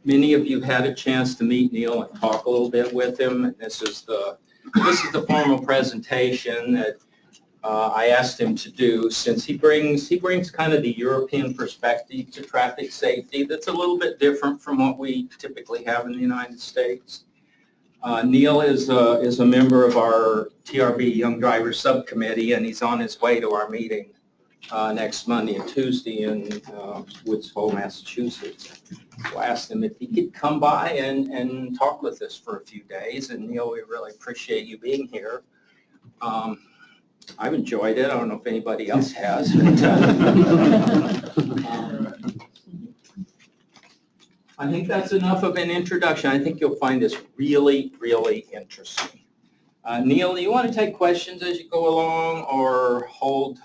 Many of you had a chance to meet Neale and talk a little bit with him. This is the formal presentation that I asked him to do, since he brings kind of the European perspective to traffic safety that's a little bit different from what we typically have in the United States. Neale is a member of our TRB Young Drivers Subcommittee, and he's on his way to our meeting next Monday and Tuesday in Woods Hole, Massachusetts. So I asked him if he could come by and talk with us for a few days. And Neale, we really appreciate you being here. I've enjoyed it. I don't know if anybody else has. But, I think that's enough of an introduction. I think you'll find this really, really interesting. Neale, do you want to take questions as you go along or hold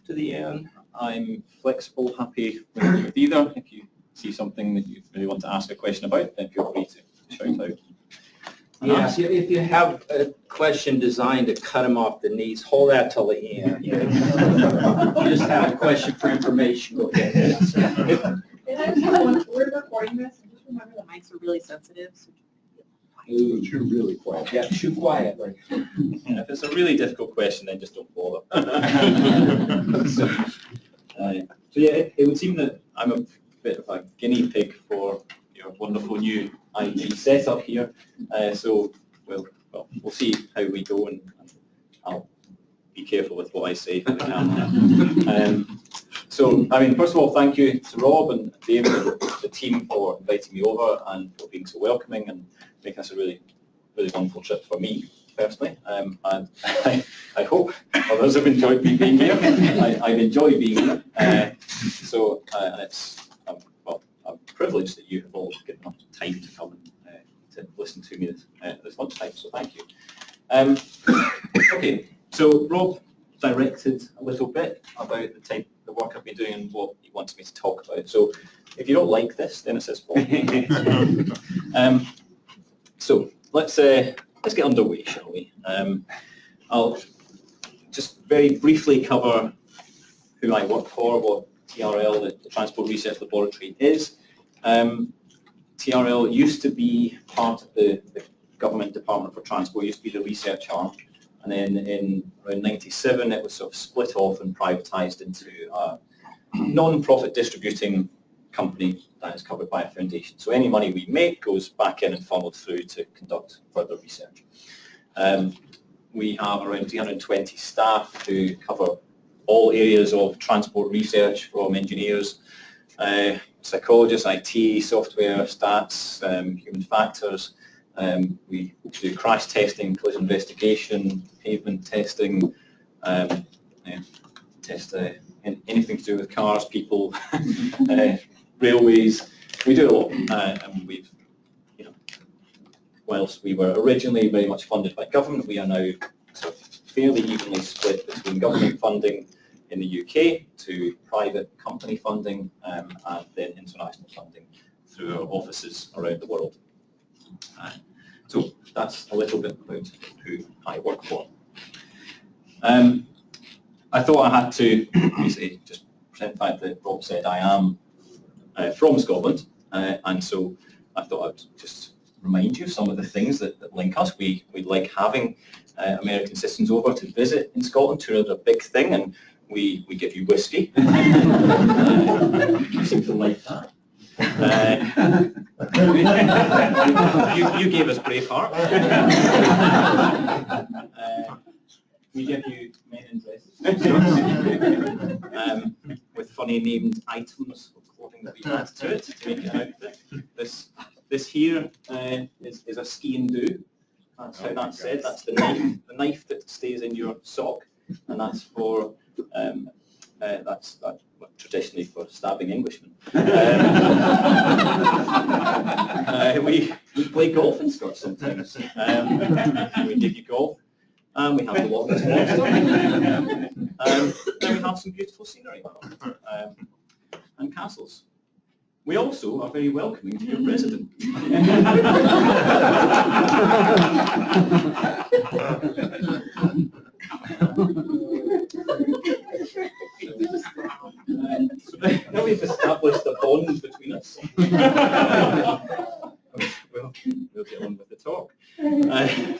to the end? I'm flexible, happy with either. If you see something that you really want to ask a question about, then feel free to shout out. Yes, if you have a question designed to cut him off the knees, hold that till the end. You just have a question for information, go ahead. And I just have one, we're recording this, and just remember the mics are really sensitive. So You're really quiet. Yeah, too quiet. Right? And if it's a really difficult question, then just don't bother. So yeah, it would seem that I'm a bit of a guinea pig for your wonderful new IG setup here. So we'll see how we go, and I'll be careful with what I say for the camera. So, I mean, first of all, thank you to Rob and David and the team for inviting me over and for being so welcoming and making this a really, really wonderful trip for me personally. And I hope others have enjoyed me being here. I've enjoyed being here. And it's I'm privileged that you have all given up time to come and to listen to me this lunchtime. So thank you. Okay, so Rob directed a little bit about the work I've been doing and what he wanted me to talk about. So if you don't like this, then it's his fault. So let's get underway, shall we? I'll just very briefly cover who I work for, what TRL, the Transport Research Laboratory, is. TRL used to be part of the Government Department for Transport, used to be the research arm. And then in around 97, it was sort of split off and privatised into a non-profit distributing company that is covered by a foundation. So any money we make goes back in and funneled through to conduct further research. We have around 320 staff who cover all areas of transport research, from engineers, psychologists, IT, software, stats, human factors. We do crash testing, collision investigation, pavement testing, test anything to do with cars, people, railways. We do a lot, and we've, whilst we were originally very much funded by government, we are now sort of fairly evenly split between government funding in the UK to private company funding, and then international funding through our offices around the world. So that's a little bit about who I work for. I thought I had to basically just present the fact that Rob said I am from Scotland, and so I thought I'd just remind you some of the things that link us. We like having American citizens over to visit in Scotland. Tours are a big thing, and we give you whiskey. You seem to like that. You gave us Braveheart. We give you men in dresses with funny named items of clothing that we add to it to make it an outfit. This here is a ski and do. That's how that's said. That's the knife that stays in your sock, and that's for that's traditionally for stabbing Englishmen. We play golf in Scotland sometimes. We give you golf, and we have the Loch Ness Monster, and we have some beautiful scenery and castles. We also are very welcoming to your resident. So now we've established a bond between us.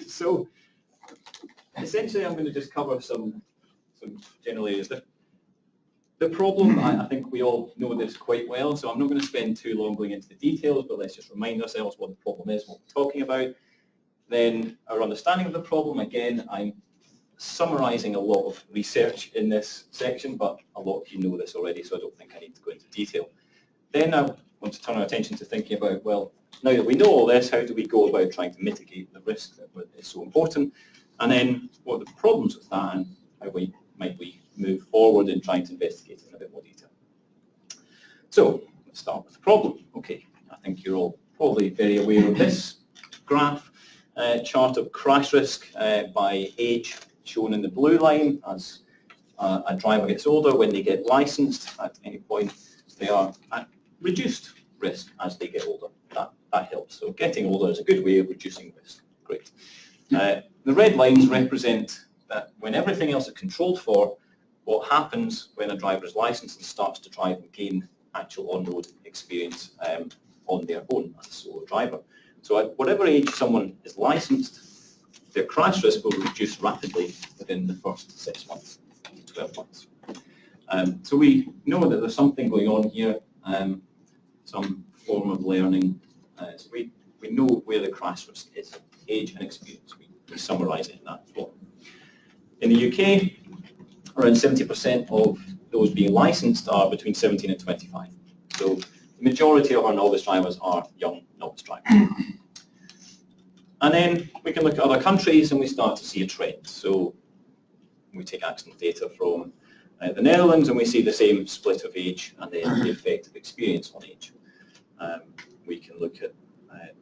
So essentially, I'm going to just cover some general areas. The problem, I think we all know this quite well, so I'm not going to spend too long going into the details, but let's just remind ourselves what the problem is, what we're talking about. Then our understanding of the problem, again, I'm summarising a lot of research in this section, but a lot of you know this already, so I don't think I need to go into detail. Then I want to turn our attention to thinking about, well, now that we know all this, how do we go about trying to mitigate the risk that is so important? And then what are the problems with that, and how might we move forward in trying to investigate it in a bit more detail. So let's start with the problem. Okay, I think you're all probably very aware of this graph, chart of crash risk by age shown in the blue line. As a driver gets older, when they get licensed at any point, they are at reduced risk as they get older. That helps. So getting older is a good way of reducing risk. Great. The red lines represent that when everything else is controlled for, what happens when a driver is licensed and starts to drive and gain actual on-road experience on their own as a solo driver. So at whatever age someone is licensed, their crash risk will reduce rapidly within the first 6 months, 12 months. So we know that there's something going on here, some form of learning. So we know where the crash risk is, age and experience. We summarise it in that form. In the UK, around 70% of those being licensed are between 17 and 25. So the majority of our novice drivers are young novice drivers. And then we can look at other countries and we start to see a trend. So we take accident data from the Netherlands and we see the same split of age and then the effective experience on age. We can look at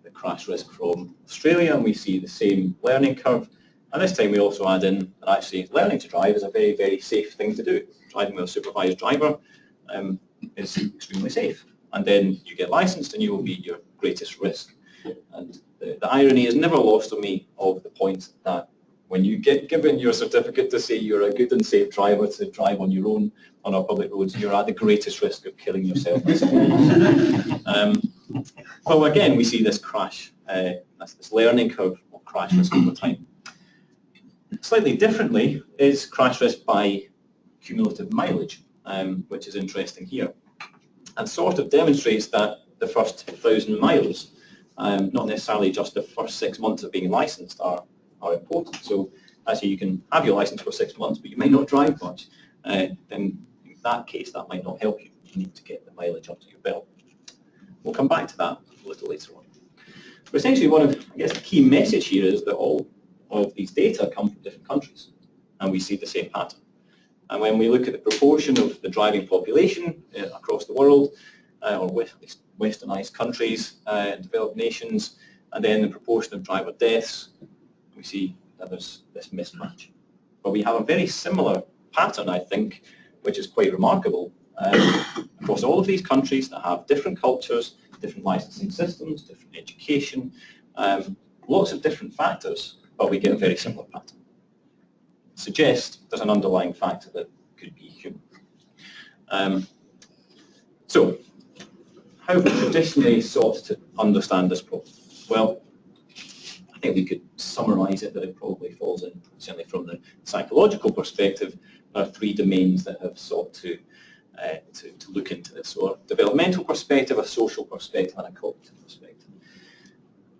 the crash risk from Australia and we see the same learning curve. And this time we also add in that actually learning to drive is a very, very safe thing to do. Driving with a supervised driver is extremely safe. And then you get licensed and you will be at your greatest risk. And the irony is never lost on me of the point that when you get given your certificate to say you're a good and safe driver to drive on your own on our public roads, you're at the greatest risk of killing yourself. Well, again, we see this crash, this learning curve of crash risk over time. Slightly differently is crash risk by cumulative mileage, which is interesting here, and sort of demonstrates that the first 1,000 miles, not necessarily just the first 6 months of being licensed, are important. So actually you can have your license for 6 months, but you might not drive much. Then in that case, that might not help you. You need to get the mileage up to your belt. We'll come back to that a little later on. But essentially one of, I guess, the key message here is that all of these data come from different countries, and we see the same pattern. And when we look at the proportion of the driving population across the world, or westernized countries, developed nations, and then the proportion of driver deaths, we see that there's this mismatch. But we have a very similar pattern, I think, which is quite remarkable. Across all of these countries that have different cultures, different licensing systems, different education, lots of different factors, but we get a very similar pattern. Suggests there's an underlying factor that could be human. So, how have we traditionally sought to understand this problem? Well, I think we could summarise it that it probably falls in, certainly from the psychological perspective, there are 3 domains that have sought to look into this. So a developmental perspective, a social perspective, and a cognitive perspective.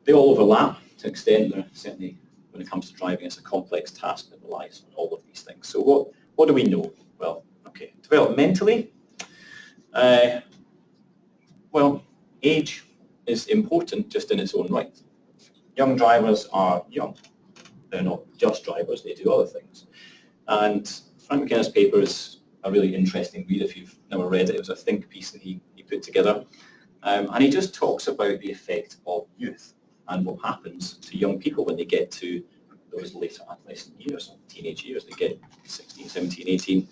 They all overlap to an extent. They're certainly, when it comes to driving, it's a complex task that relies on all of these things. So what do we know? Well, okay, developmentally, well, age is important just in its own right. Young drivers are young. They're not just drivers, they do other things. And Frank McKenna's paper is a really interesting read if you've never read it. It was a think piece that he put together. And he just talks about the effect of youth and what happens to young people when they get to those later adolescent years, teenage years. They get 16, 17, 18.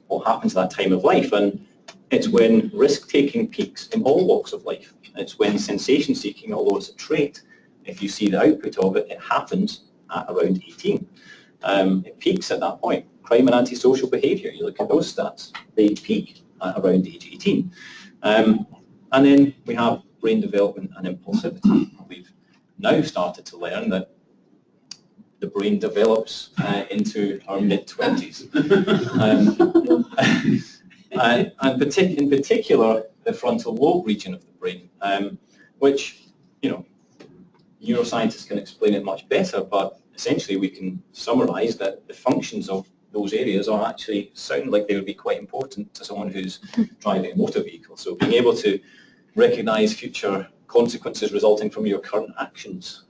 What happens at that time of life? And it's when risk-taking peaks in all walks of life. It's when sensation-seeking, although it's a trait, if you see the output of it, it happens at around 18. It peaks at that point. Crime and antisocial behaviour, you look at those stats, they peak at around age 18. And then we have brain development and impulsivity. We've now started to learn that the brain develops into our mid-20s. And in particular, the frontal lobe region of the brain, which, neuroscientists can explain it much better, but essentially we can summarize that the functions of those areas are actually sound like they would be quite important to someone who's driving a motor vehicle. So being able to recognize future consequences resulting from your current actions,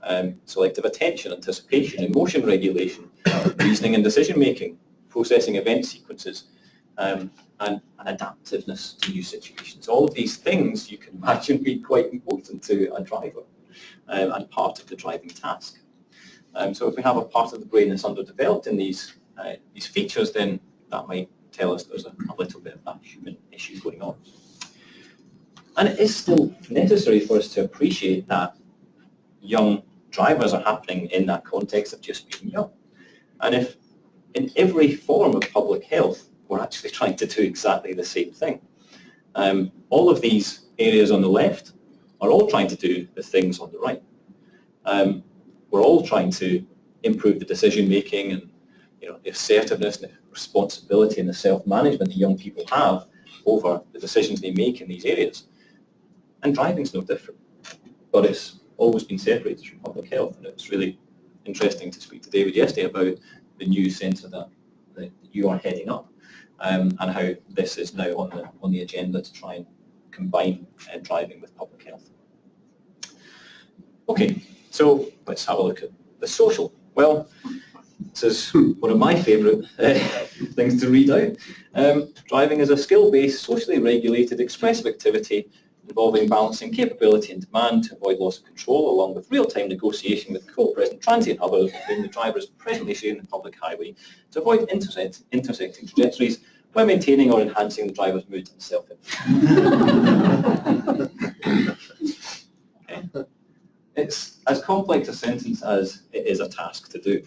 selective attention, anticipation, emotion regulation, reasoning and decision making, processing event sequences, and adaptiveness to new situations. All of these things you can imagine be quite important to a driver and part of the driving task. So if we have a part of the brain that's underdeveloped in these features, then that might tell us there's a little bit of that human issue going on. And it is still necessary for us to appreciate that young drivers are happening in that context of just being young. And if in every form of public health, we're actually trying to do exactly the same thing. All of these areas on the left are all trying to do the things on the right. We're all trying to improve the decision making and the assertiveness and the responsibility and the self-management that young people have over the decisions they make in these areas. And driving's no different, but it's always been separated from public health, and it's really interesting to speak to David yesterday about the new centre that you are heading up, and how this is now on the agenda to try and combine driving with public health. Okay, so let's have a look at the social. Well, this is one of my favourite things to read out. Driving is a skill-based, socially regulated, expressive activity involving balancing capability and demand to avoid loss of control, along with real-time negotiation with co-present transient others between the drivers presently sharing the public highway to avoid intersecting trajectories while maintaining or enhancing the driver's mood and self-image. Okay. It's as complex a sentence as it is a task to do.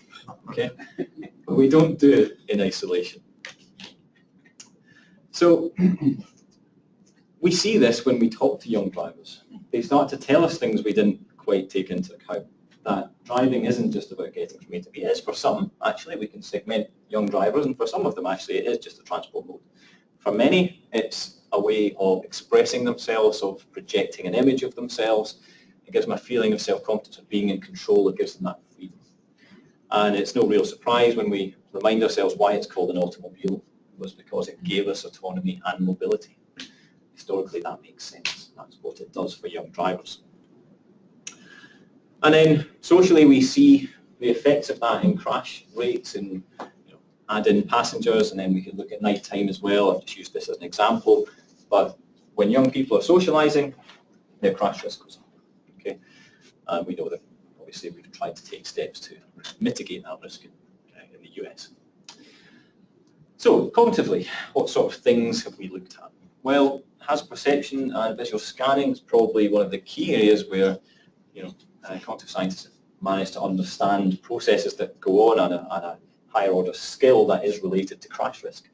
Okay? But we don't do it in isolation. So we see this when we talk to young drivers. They start to tell us things we didn't quite take into account. That driving isn't just about getting from A to B. It is for some, actually. We can segment young drivers, and for some of them, actually, it is just a transport mode. For many, it's a way of expressing themselves, of projecting an image of themselves. It gives them a feeling of self-confidence, of being in control. It gives them that freedom. And it's no real surprise when we remind ourselves why it's called an automobile. It was because it gave us autonomy and mobility. Historically, that makes sense. That's what it does for young drivers. And then socially, we see the effects of that in crash rates, and add in passengers, and then we can look at night time as well. I've just used this as an example. But when young people are socializing, their crash risk goes up. Okay, we know that obviously we've tried to take steps to mitigate that risk in the US. So cognitively, what sort of things have we looked at? Well, hazard perception and visual scanning is probably one of the key areas where cognitive scientists have managed to understand processes that go on a higher order skill that is related to crash risk.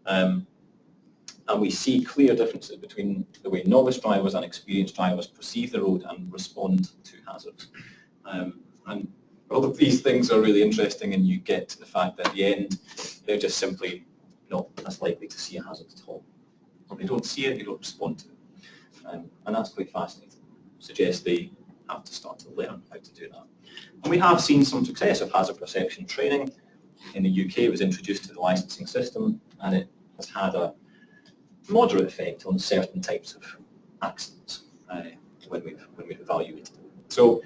And we see clear differences between the way novice drivers and experienced drivers perceive the road and respond to hazards. And all of these things are really interesting, and you get to the fact that at the end, they're just simply not as likely to see a hazard at all. Or they don't see it, they don't respond to it. And that's quite fascinating. It suggests they have to start to learn how to do that. And we have seen some success of hazard perception training. In the UK, it was introduced to the licensing system, and it has had a moderate effect on certain types of accidents when we've evaluated it. So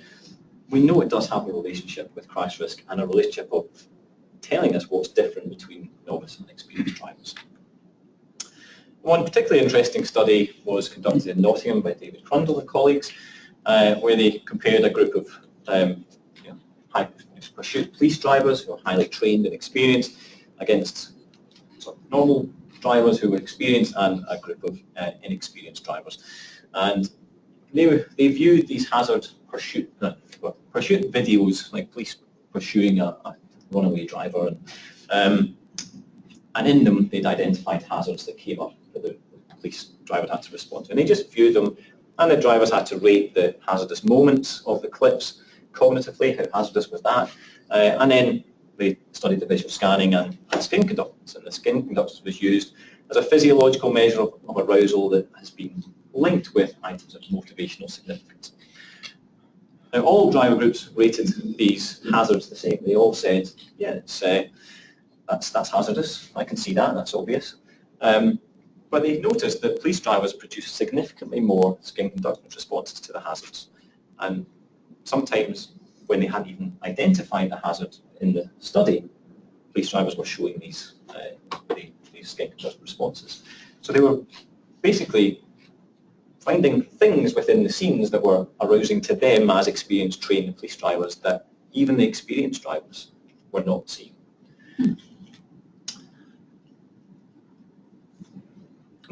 we know it does have a relationship with crash risk and a relationship of telling us what's different between novice and experienced drivers. One particularly interesting study was conducted in Nottingham by David Crundle and colleagues, where they compared a group of high pursuit police drivers who are highly trained and experienced against sort of normal drivers who were experienced and a group of inexperienced drivers. And they viewed these hazard pursuit videos, like police pursuing a runaway driver, and in them they'd identified hazards that came up that the police driver had to respond to. And they just viewed them, and the drivers had to rate the hazardous moments of the clips cognitively, how hazardous was that? And then they studied the visual scanning and skin conductance, and the skin conductance was used as a physiological measure of arousal that has been linked with items of motivational significance. Now, all driver groups rated these hazards the same. They all said, yeah, that's hazardous, I can see that, that's obvious. But they noticed that police drivers produced significantly more skin conductance responses to the hazards. And sometimes when they hadn't even identified the hazard in the study, police drivers were showing these skin conductance responses. So they were basically finding things within the scenes that were arousing to them as experienced trained police drivers that even the experienced drivers were not seeing.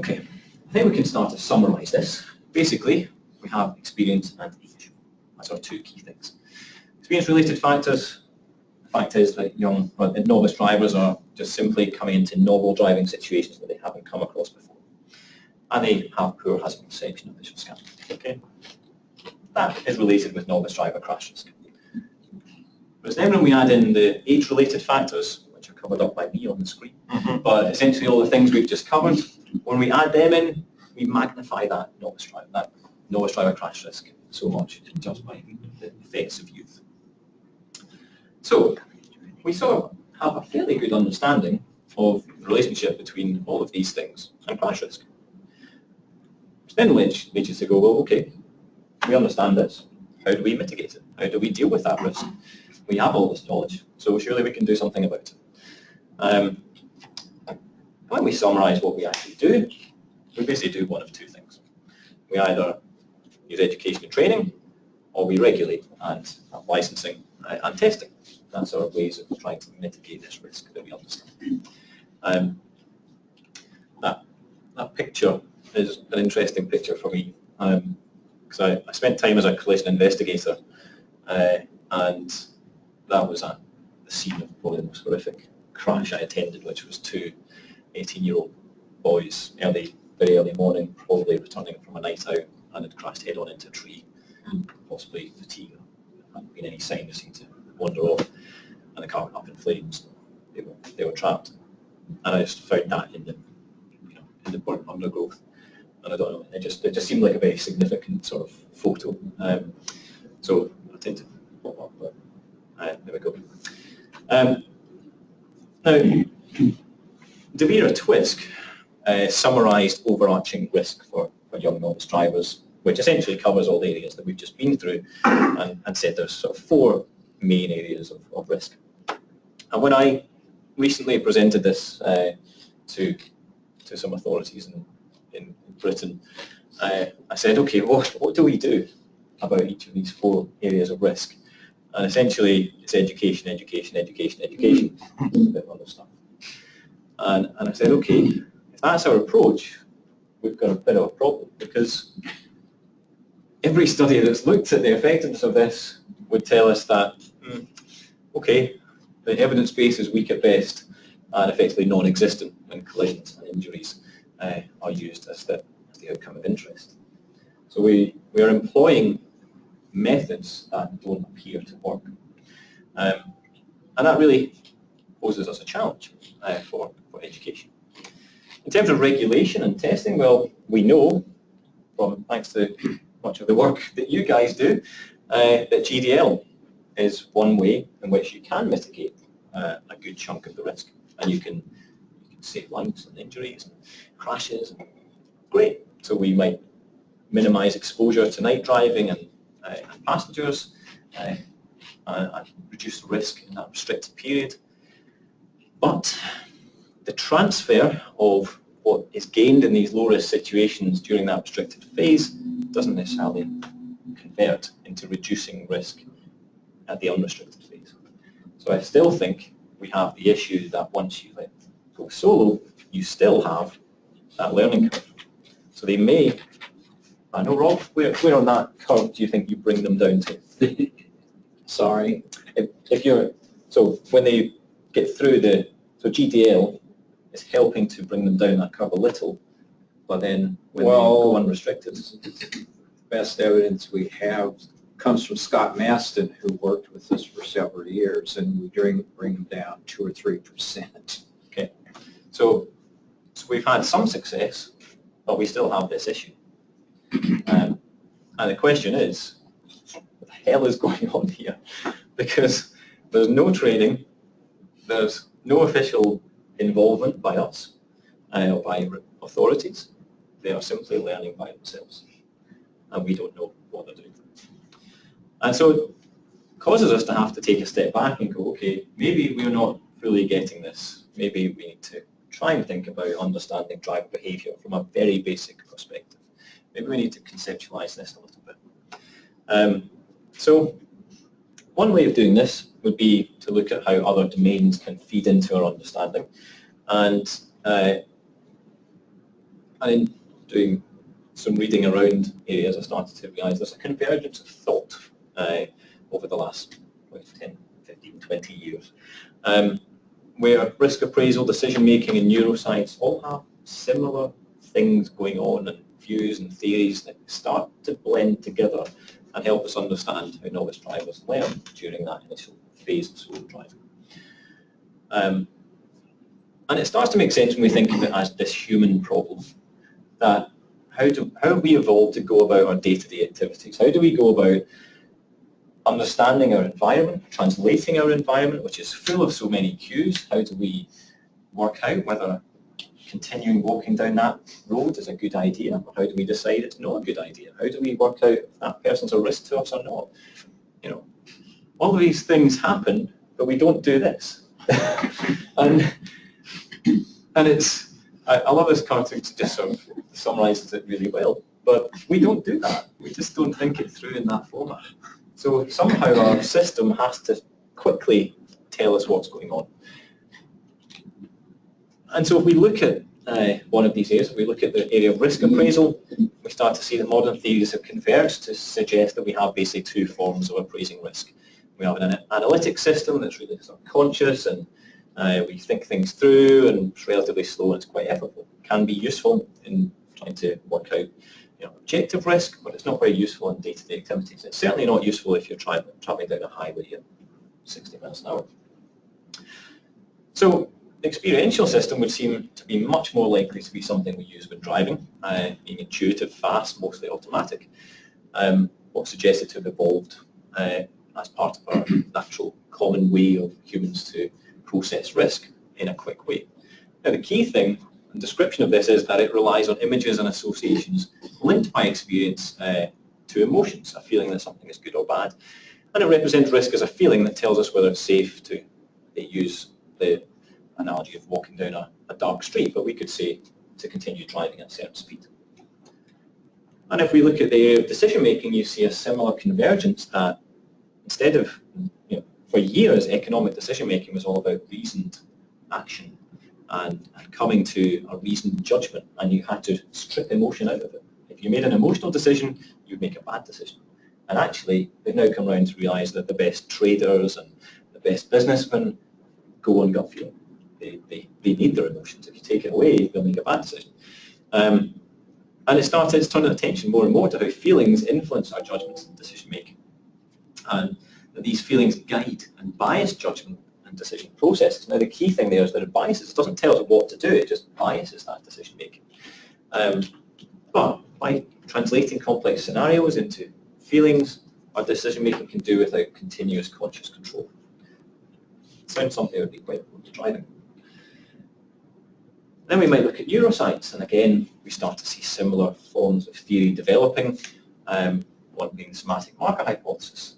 Okay, I think we can start to summarise this. Basically, we have experience and age. That's our two key things. Experience-related factors. The fact is that novice drivers are just simply coming into novel driving situations that they haven't come across before. And they have poor hazard perception of visual scanning. Okay, that is related with novice driver crash risk. But then when we add in the age-related factors, which are covered up by me on the screen, but essentially all the things we've just covered, when we add them in, we magnify that novice driver crash risk so much just by the effects of youth. So we sort of have a fairly good understanding of the relationship between all of these things and crash risk. Which then leads us to go, well, okay, we understand this. How do we mitigate it? How do we deal with that risk? We have all this knowledge, so surely we can do something about it. When we summarise what we actually do, we basically do one of two things. We either use education and training, or we regulate and have licensing and testing. That's our ways of trying to mitigate this risk that we understand. That picture is an interesting picture for me, because I spent time as a collision investigator, and that was at the scene of probably the most horrific crash I attended, which was two 18-year-old boys, very early morning, probably returning from a night out, and had crashed head-on into a tree, possibly fatigue. There hadn't been any sign, they seemed to wander off, and the car went up in flames. They were trapped, and I just found that in the burnt undergrowth, and I don't know, it just seemed like a very significant sort of photo. So I tend to pop up, but there we go. Now, DeVere Twisk summarised overarching risk for young novice drivers, which essentially covers all the areas that we've just been through, and said there's sort of four main areas of risk. And when I recently presented this to some authorities in Britain, I said, okay, what do we do about each of these four areas of risk? And essentially, it's education, education, education, education, a bit of other stuff. And I said, okay, if that's our approach, we've got a bit of a problem, because every study that's looked at the effectiveness of this would tell us that, okay, the evidence base is weak at best and effectively non-existent when collisions and injuries are used as the outcome of interest. So we are employing methods that don't appear to work. And that really poses us a challenge for education. In terms of regulation and testing, well, we know, thanks to much of the work that you guys do, that GDL is one way in which you can mitigate a good chunk of the risk, and you can save lives and injuries and crashes. Great. So we might minimise exposure to night driving and passengers, and reduce the risk in that restricted period. But the transfer of what is gained in these low-risk situations during that restricted phase doesn't necessarily convert into reducing risk at the unrestricted phase. So I still think we have the issue that once you let go solo, you still have that learning curve. So they may, I know, Rob, where on that curve do you think you bring them down to? Sorry. So when they get through so GDL is helping to bring them down that curve a little, but then when they go unrestricted. Best evidence we have comes from Scott Maston, who worked with us for several years, and we bring them down 2 or 3%. Okay, so we've had some success, but we still have this issue. And the question is, what the hell is going on here? Because there's no training, there's no official involvement by us or by authorities. They are simply learning by themselves, and we don't know what they're doing. And so it causes us to have to take a step back and go, okay, maybe we're not fully getting this. Maybe we need to try and think about understanding driver behavior from a very basic perspective. Maybe we need to conceptualize this a little bit. So one way of doing this would be to look at how other domains can feed into our understanding. And in doing some reading around areas, I started to realize there's a convergence of thought over the last 10, 15, 20 years, where risk appraisal, decision making and neuroscience all have similar things going on, and views and theories that start to blend together and help us understand how novice drivers learn during that initial phase of solo driving. And it starts to make sense when we think of it as this human problem, that how have we evolved to go about our day-to-day activities? How do we go about understanding our environment, translating our environment, which is full of so many cues? How do we work out whether continuing walking down that road is a good idea, or how do we decide it's not a good idea? How do we work out if that person's a risk to us or not? You know, all of these things happen, but we don't do this. and it's, I love this cartoon, it just sort of summarizes it really well, but we don't do that. We just don't think it through in that format. So somehow our system has to quickly tell us what's going on. And so if we look at one of these areas, if we look at the area of risk appraisal, we start to see that modern theories have converged to suggest that we have basically two forms of appraising risk. We have an analytic system that's really subconscious, and we think things through, and it's relatively slow and it's quite effortful. It can be useful in trying to work out objective risk, but it's not very useful in day-to-day activities. It's certainly not useful if you're traveling down a highway at 60 miles an hour. So the experiential system would seem to be much more likely to be something we use when driving, being intuitive, fast, mostly automatic. What's suggested to have evolved as part of our natural common way of humans to process risk in a quick way. Now the key thing and description of this is that it relies on images and associations linked by experience to emotions, a feeling that something is good or bad. And it represents risk as a feeling that tells us whether it's safe to use the analogy of walking down a dark street, but we could say to continue driving at a certain speed. And if we look at the area of decision making, you see a similar convergence that instead of, for years, economic decision making was all about reasoned action and coming to a reasoned judgment, and you had to strip emotion out of it. If you made an emotional decision, you'd make a bad decision. And actually, they've now come around to realize that the best traders and the best businessmen go on gut feeling. They need their emotions. If you take it away, they'll make a bad decision. And it's turning attention more and more to how feelings influence our judgments and decision making. And that these feelings guide and bias judgment and decision processes. Now the key thing there is that it biases. It doesn't tell us what to do, it just biases that decision making. But by translating complex scenarios into feelings, our decision making can do without continuous conscious control. It sounds something that would be quite important to driving. Then we might look at neuroscience, and again we start to see similar forms of theory developing, one being the semantic marker hypothesis,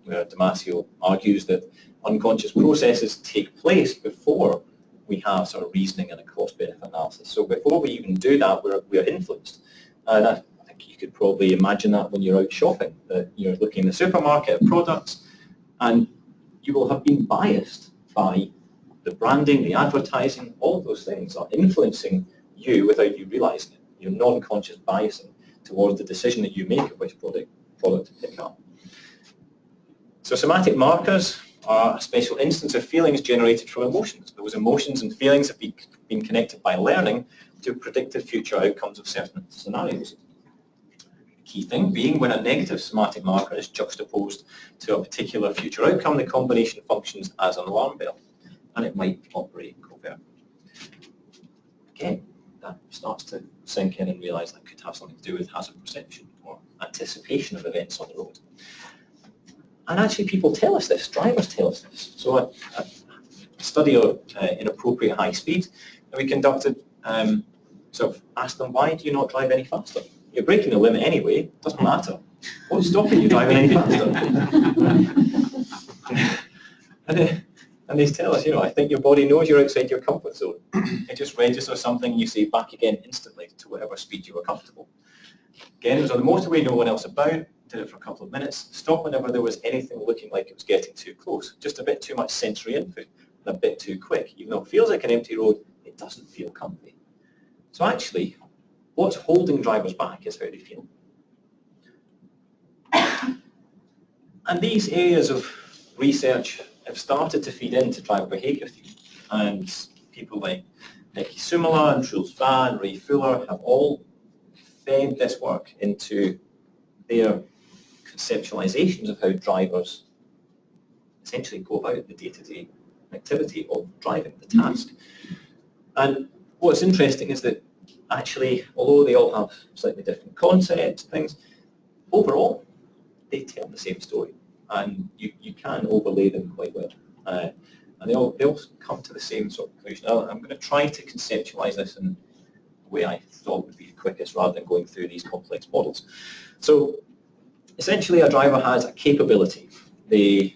where Damasio argues that unconscious processes take place before we have sort of reasoning and a cost-benefit analysis. So before we even do that, we are influenced. And I think you could probably imagine that when you're out shopping, that you're looking in the supermarket at products, and you will have been biased by the branding, the advertising, all of those things are influencing you without you realizing it. Your non-conscious biasing towards the decision that you make of which product to pick up. So semantic markers are a special instance of feelings generated from emotions. Those emotions and feelings have been connected by learning to predicted future outcomes of certain scenarios. Key thing being when a negative semantic marker is juxtaposed to a particular future outcome, the combination functions as an alarm bell, and it might operate covert. Again, that starts to sink in and realize that could have something to do with hazard perception or anticipation of events on the road. And actually people tell us this, drivers tell us this. So a study of inappropriate high speed that we conducted, sort of asked them, why do you not drive any faster? You're breaking the limit anyway, it doesn't matter. What's stopping you driving any faster? And they tell us, I think your body knows you're outside your comfort zone. It just registers something, you say back again instantly to whatever speed you were comfortable. Again, it was on the motorway, no one else about, did it for a couple of minutes, stopped whenever there was anything looking like it was getting too close, just a bit too much sensory input, and a bit too quick. Even though it feels like an empty road, it doesn't feel comfy. So actually, what's holding drivers back is how they feel. And these areas of research have started to feed into driver behaviour theory. And people like Nicky Sumala and Truls Van, Ray Fuller have all fed this work into their conceptualizations of how drivers essentially go about the day-to-day activity of driving, the task. And what's interesting is that actually, although they all have slightly different concepts and things, overall, they tell the same story. And you can overlay them quite well. And they all come to the same sort of conclusion. I'm going to try to conceptualize this in the way I thought would be the quickest rather than going through these complex models. So essentially, a driver has a capability. They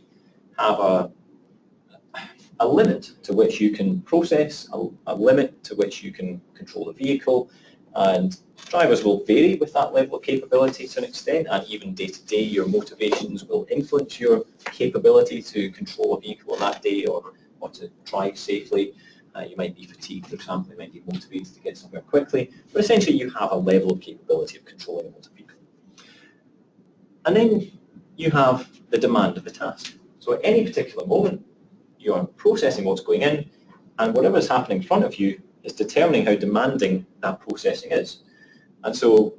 have a limit to which you can process, a limit to which you can control the vehicle, and drivers will vary with that level of capability to an extent, and even day to day your motivations will influence your capability to control a vehicle on that day or to drive safely. You might be fatigued, for example, you might be motivated to get somewhere quickly, but essentially you have a level of capability of controlling a motor vehicle. And then you have the demand of the task. So at any particular moment, you are processing what's going in, and whatever is happening in front of you is determining how demanding that processing is. And so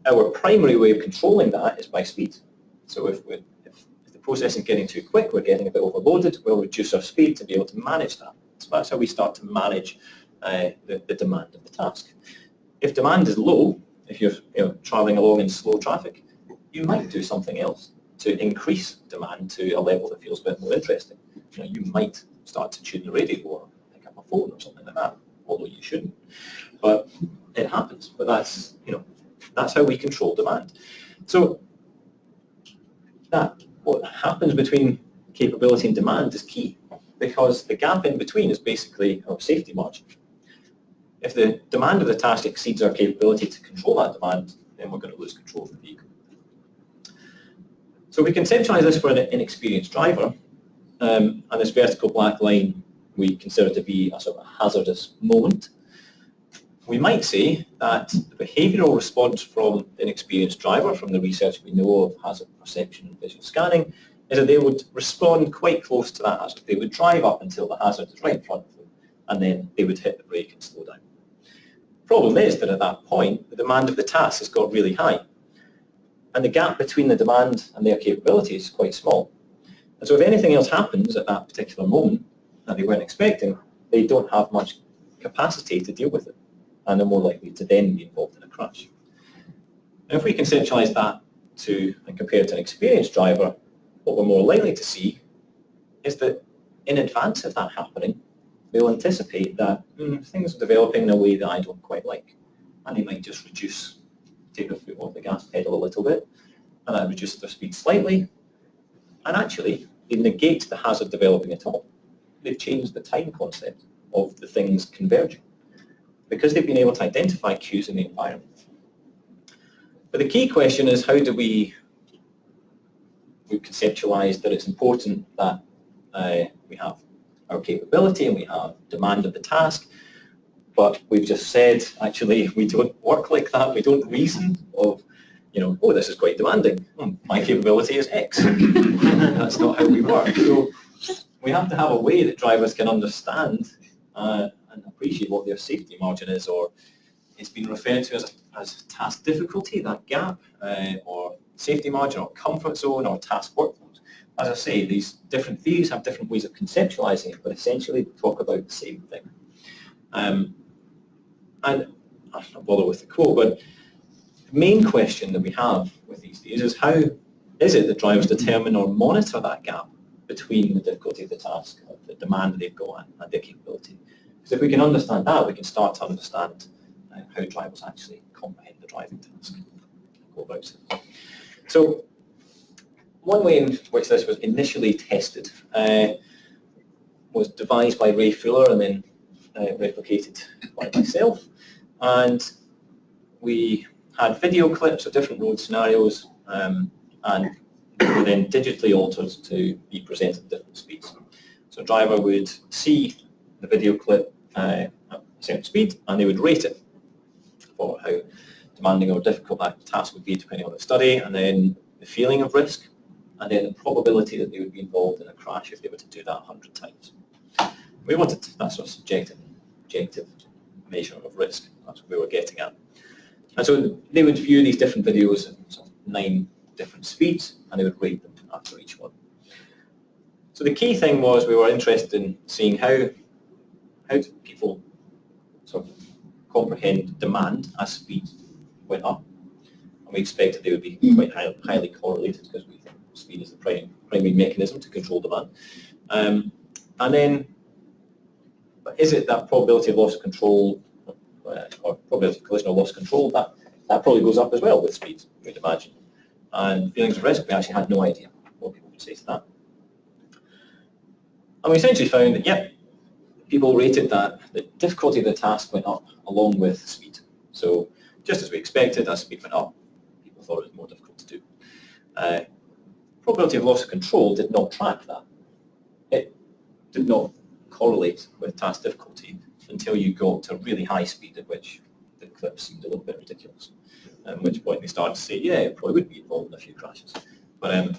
our primary way of controlling that is by speed. So if the processing is getting too quick, we're getting a bit overloaded, we'll reduce our speed to be able to manage that. So that's how we start to manage the demand of the task. If demand is low, if you're traveling along in slow traffic, you might do something else to increase demand to a level that feels a bit more interesting. You might start to tune the radio or pick up a phone or something like that, although you shouldn't. But it happens. But that's how we control demand. So what happens between capability and demand is key, because the gap in between is basically our safety margin. If the demand of the task exceeds our capability to control that demand, then we're going to lose control of the vehicle. So we conceptualize this for an inexperienced driver, and this vertical black line we consider to be a sort of hazardous moment. We might say that the behavioural response from the inexperienced driver, from the research we know of hazard perception and visual scanning, is that they would respond quite close to that hazard. They would drive up until the hazard is right in front of them, and then they would hit the brake and slow down. The problem is that at that point, the demand of the task has got really high, and the gap between the demand and their capability is quite small. And so if anything else happens at that particular moment that they weren't expecting, they don't have much capacity to deal with it, and they're more likely to then be involved in a crash. And if we conceptualize that and compare it to an experienced driver, what we're more likely to see is that in advance of that happening, they'll anticipate that things are developing in a way that I don't quite like, and they might just take their foot off the gas pedal a little bit, and that reduces their speed slightly, and actually they negate the hazard developing at all. They've changed the time concept of the things converging, because they've been able to identify cues in the environment. But the key question is, how do we've conceptualized that it's important that we have our capability and we have demand of the task, but we've just said, actually, we don't work like that. We don't reason of, oh, this is quite demanding. My capability is X. That's not how we work. So we have to have a way that drivers can understand and appreciate what their safety margin is, or it's been referred to as task difficulty, that gap, or safety margin, or comfort zone, or task workload. As I say, these different theories have different ways of conceptualizing it, but essentially they talk about the same thing. And I don't bother with the quote, but the main question that we have with these theories is how is it that drivers determine or monitor that gap between the difficulty of the task, the demand that they've got, and their capability? Because if we can understand that, we can start to understand how drivers actually comprehend the driving task. Go about it. So one way in which this was initially tested was devised by Ray Fuller and then replicated by myself. And we had video clips of different road scenarios, and they were then digitally altered to be presented at different speeds. So a driver would see the video clip at a certain speed, and they would rate it for how demanding or difficult that task would be depending on the study, and then the feeling of risk, and then the probability that they would be involved in a crash if they were to do that 100 times. We wanted that sort of subjective, objective measure of risk. That's what we were getting at. And so they would view these different videos at sort of 9 different speeds, and they would rate them after each one. So the key thing was we were interested in seeing how do people sort of comprehend demand as speed went up. And we expected they would be quite highly correlated because we think speed is the primary mechanism to control demand. And then, is it that probability of loss of control, or probability of collision or loss of control, that probably goes up as well with speed, you'd imagine. And feelings of risk, we actually had no idea what people would say to that. And we essentially found that, yep, people rated that the difficulty of the task went up along with speed. So just as we expected, as speed went up, people thought it was more difficult to do. Probability of loss of control did not track that. It did not correlate with task difficulty until you got to really high speed, at which the clip seemed a little bit ridiculous. At which point they started to say, yeah, it probably would be involved in a few crashes. But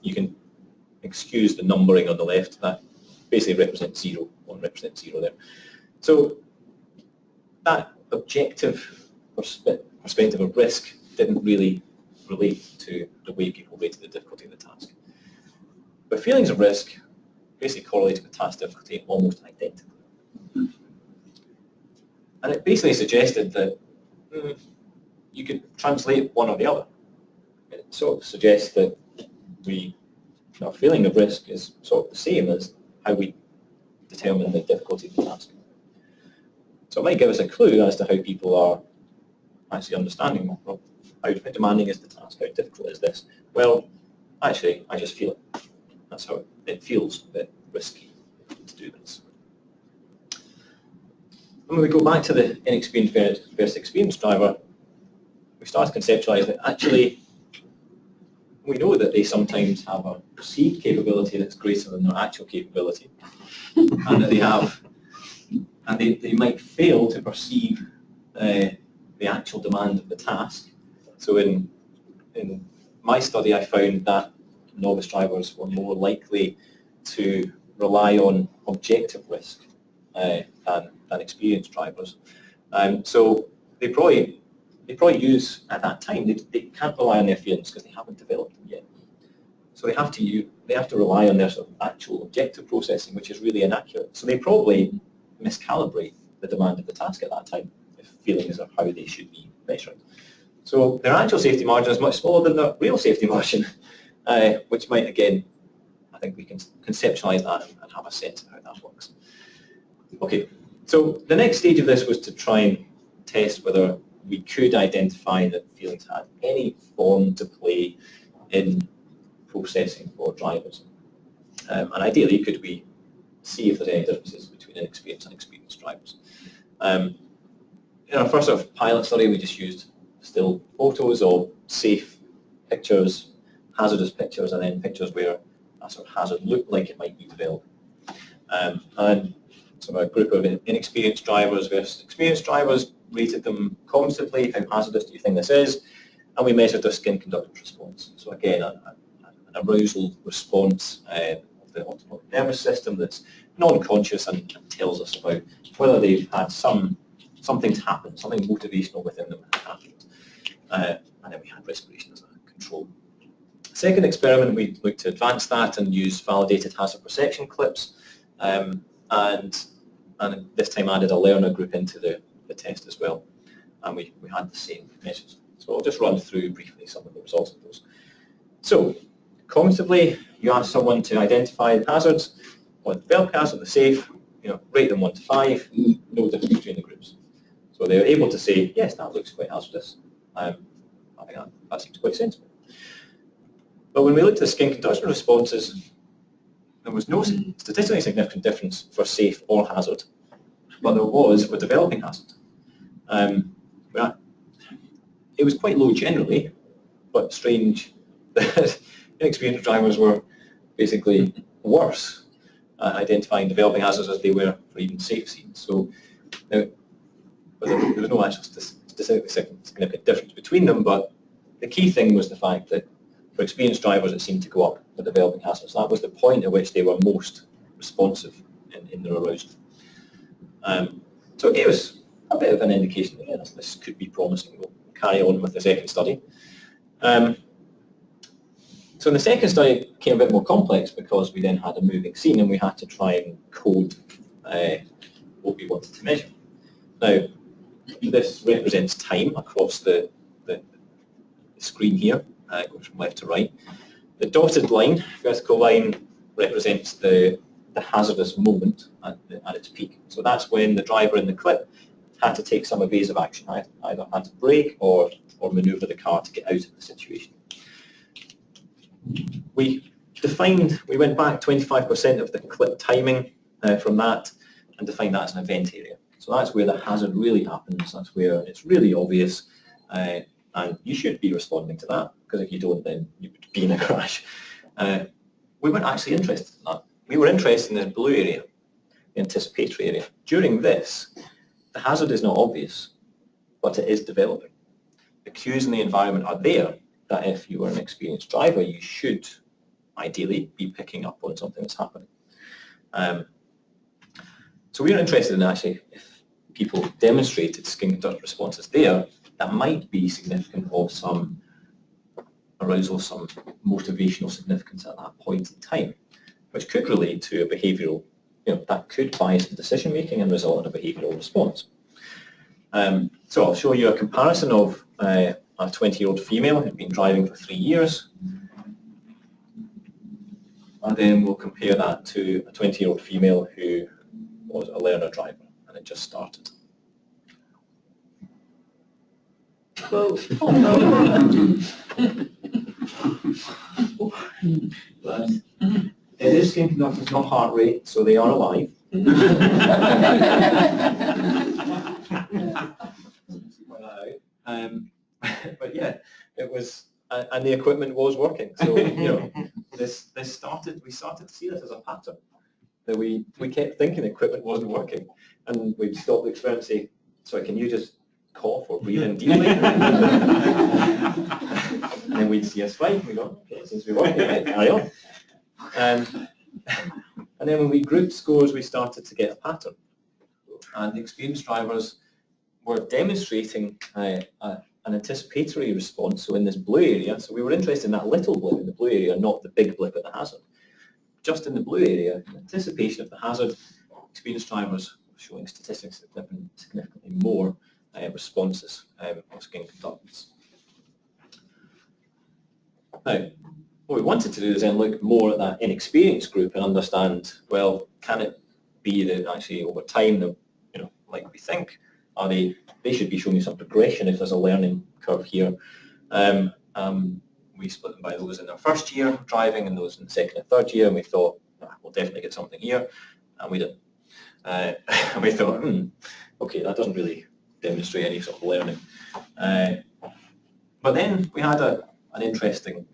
you can excuse the numbering on the left. That basically represents 0. 1 represents 0 there. So that objective perspective of risk didn't really relate to the way people rated the difficulty of the task. But feelings of risk basically correlated with task difficulty almost identically. And it basically suggested that you could translate one or the other. It sort of suggests that our feeling of risk is sort of the same as how we determine the difficulty of the task. So it might give us a clue as to how people are actually understanding, well, how demanding is the task, how difficult is this? Well, actually, I just feel it. That's how it feels a bit risky to do this. And when we go back to the inexperienced versus experienced driver, we start to conceptualize that actually we know that they sometimes have a perceived capability that's greater than their actual capability, and that they might fail to perceive the actual demand of the task. So in my study, I found that novice drivers were more likely to rely on objective risk than experienced drivers. So they probably use, at that time, they can't rely on their feelings because they haven't developed them yet. So they have to rely on their sort of actual objective processing, which is really inaccurate. So they probably miscalibrate the demand of the task at that time if feelings are how they should be measured. So their actual safety margin is much smaller than the real safety margin, which might, again, I think we can conceptualize that and have a sense of how that works. Okay, so the next stage of this was to try and test whether we could identify that feelings had any form to play in processing for drivers. And ideally, could we see if there's any differences between inexperienced and experienced drivers. In our first sort of pilot study, we just used still photos of safe pictures, hazardous pictures, and then pictures where a sort of hazard looked like it might be developed. And sort of a group of inexperienced drivers versus experienced drivers, rated them cognitively, how hazardous do you think this is, and we measured their skin conductance response. So again, an arousal response of the autonomic nervous system that's non-conscious and tells us about whether they've had some something's happened, something motivational within them has happened. And then we had respiration as a control. Second experiment, we looked to advance that and use validated hazard perception clips, and this time added a learner group into the test as well, and we had the same measures. So I'll just run through briefly some of the results of those. So, cognitively, you ask someone to identify hazards, or develop hazard, the safe, rate them 1 to 5, no difference between the groups. So they're able to say, yes, that looks quite hazardous. I think that seems quite sensible. But when we looked at the skin conduction responses, there was no statistically significant difference for safe or hazard, but there was for developing hazard. It was quite low generally, but strange that inexperienced drivers were basically worse at identifying developing hazards as they were for even safe scenes. So now, there was no actual statistically significant difference between them, but the key thing was the fact that for experienced drivers it seemed to go up for developing hazards. That was the point at which they were most responsive in their arousal. So it gave us a bit of an indication that this could be promising. We'll carry on with the second study. So in the second study it became a bit more complex because we then had a moving scene and we had to try and code what we wanted to measure. Now, this represents time across the screen here, goes from left to right. The dotted line, vertical line, represents the hazardous moment at its peak. So that's when the driver in the clip had to take some evasive action, either had to brake or manoeuvre the car to get out of the situation. We went back 25% of the clip timing from that and defined that as an event area. So that's where the hazard really happens, that's where it's really obvious, and you should be responding to that, because if you don't, then you would be in a crash. We weren't actually interested in that. We were interested in this blue area, the anticipatory area. During this, the hazard is not obvious, but it is developing. The cues in the environment are there that if you were an experienced driver, you should ideally be picking up on something that's happening. So we were interested in actually if people demonstrated skin conduct responses there, that might be significant of some arousal, some motivational significance at that point in time, which could relate to a behavioural, that could bias the decision making and result in a behavioural response. So I'll show you a comparison of a 20-year-old female who'd been driving for 3 years, and then we'll compare that to a 20-year-old female who was a learner driver and it just started. Whoa. But it is skin conduct, it's not heart rate, so they are alive. But yeah, it was, and the equipment was working. So we started to see this as a pattern. That we kept thinking the equipment wasn't working, and we'd stop the experiment and say, "Sorry, can you just cough or breathe in deeply?" And then we'd see a spike, and we go, "Okay, it seems to be working, right, carry on." And then when we grouped scores, we started to get a pattern, and the experienced drivers were demonstrating an anticipatory response. So in this blue area, so we were interested in that little blip in the blue area, not the big blip at the hazard. Just in the blue area, in anticipation of the hazard, experienced drivers were showing statistics significantly more responses of skin conductance. Now, what we wanted to do is then look more at that inexperienced group and understand, well, can it be that actually over time, like we think, they should be showing you some progression if there's a learning curve here. We split them by those in their first year of driving and those in the second and third year, and we thought, we'll definitely get something here, and we didn't. And we thought, okay, that doesn't really demonstrate any sort of learning. But then we had an interesting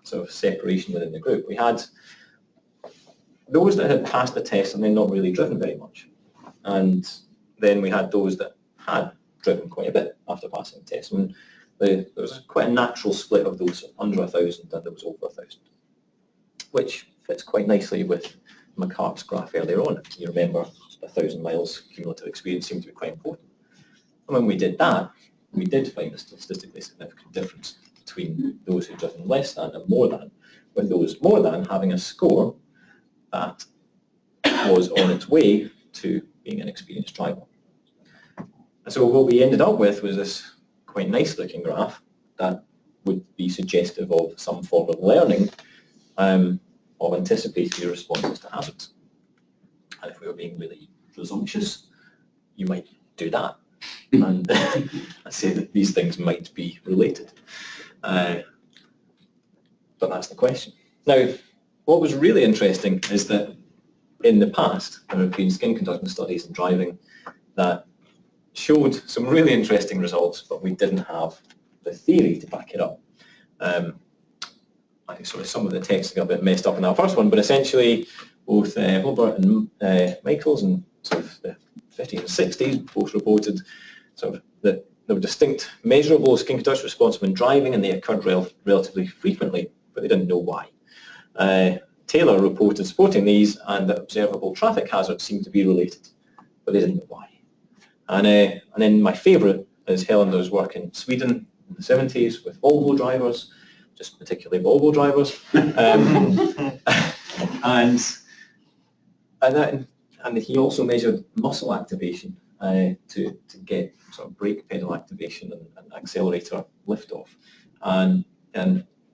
sort of separation within the group. We had those that had passed the test and then not really driven very much. And then we had those that had driven quite a bit after passing the test. And there was quite a natural split of those under 1,000 and there was over 1,000, which fits quite nicely with McCart's graph earlier on. You remember 1,000 miles cumulative experience seemed to be quite important. And when we did that, we did find a statistically significant difference between those who'd driven less than and more than, with those more than having a score that was on its way to being an experienced driver. And so what we ended up with was this quite nice looking graph that would be suggestive of some form of learning of anticipatory responses to hazards. And if we were being really presumptuous, you might do that and say that these things might be related. But that's the question. Now, what was really interesting is that in the past, there have been skin conductance studies in driving that showed some really interesting results, but we didn't have the theory to back it up. I think sort of some of the text got a bit messed up in that first one, but essentially both Hilbert and Michaels in sort of the 50s and 60s both reported sort of that there were distinct measurable skin conductance responses when driving, and they occurred relatively frequently, but they didn't know why. Taylor reported supporting these, and that observable traffic hazards seemed to be related, but they didn't know why. And then my favourite is Hellander's work in Sweden in the 70s with Volvo drivers, just particularly Volvo drivers. And he also measured muscle activation to get sort of brake pedal activation and accelerator liftoff, and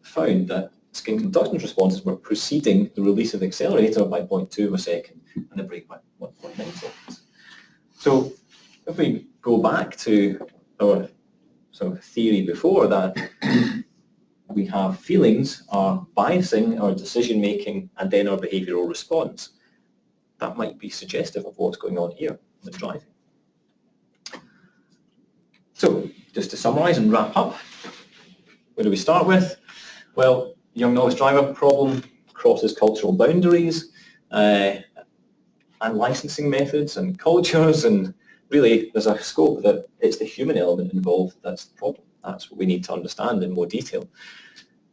found that skin conductance responses were preceding the release of the accelerator by 0.2 of a second and the brake by 1.9 seconds. So if we go back to our sort of theory before that, we have feelings are biasing our decision making and then our behavioural response. That might be suggestive of what's going on here with driving. So just to summarise and wrap up, where do we start with? Well, young novice driver problem crosses cultural boundaries and licensing methods and cultures, and really there's a scope that it's the human element involved that's the problem. That's what we need to understand in more detail.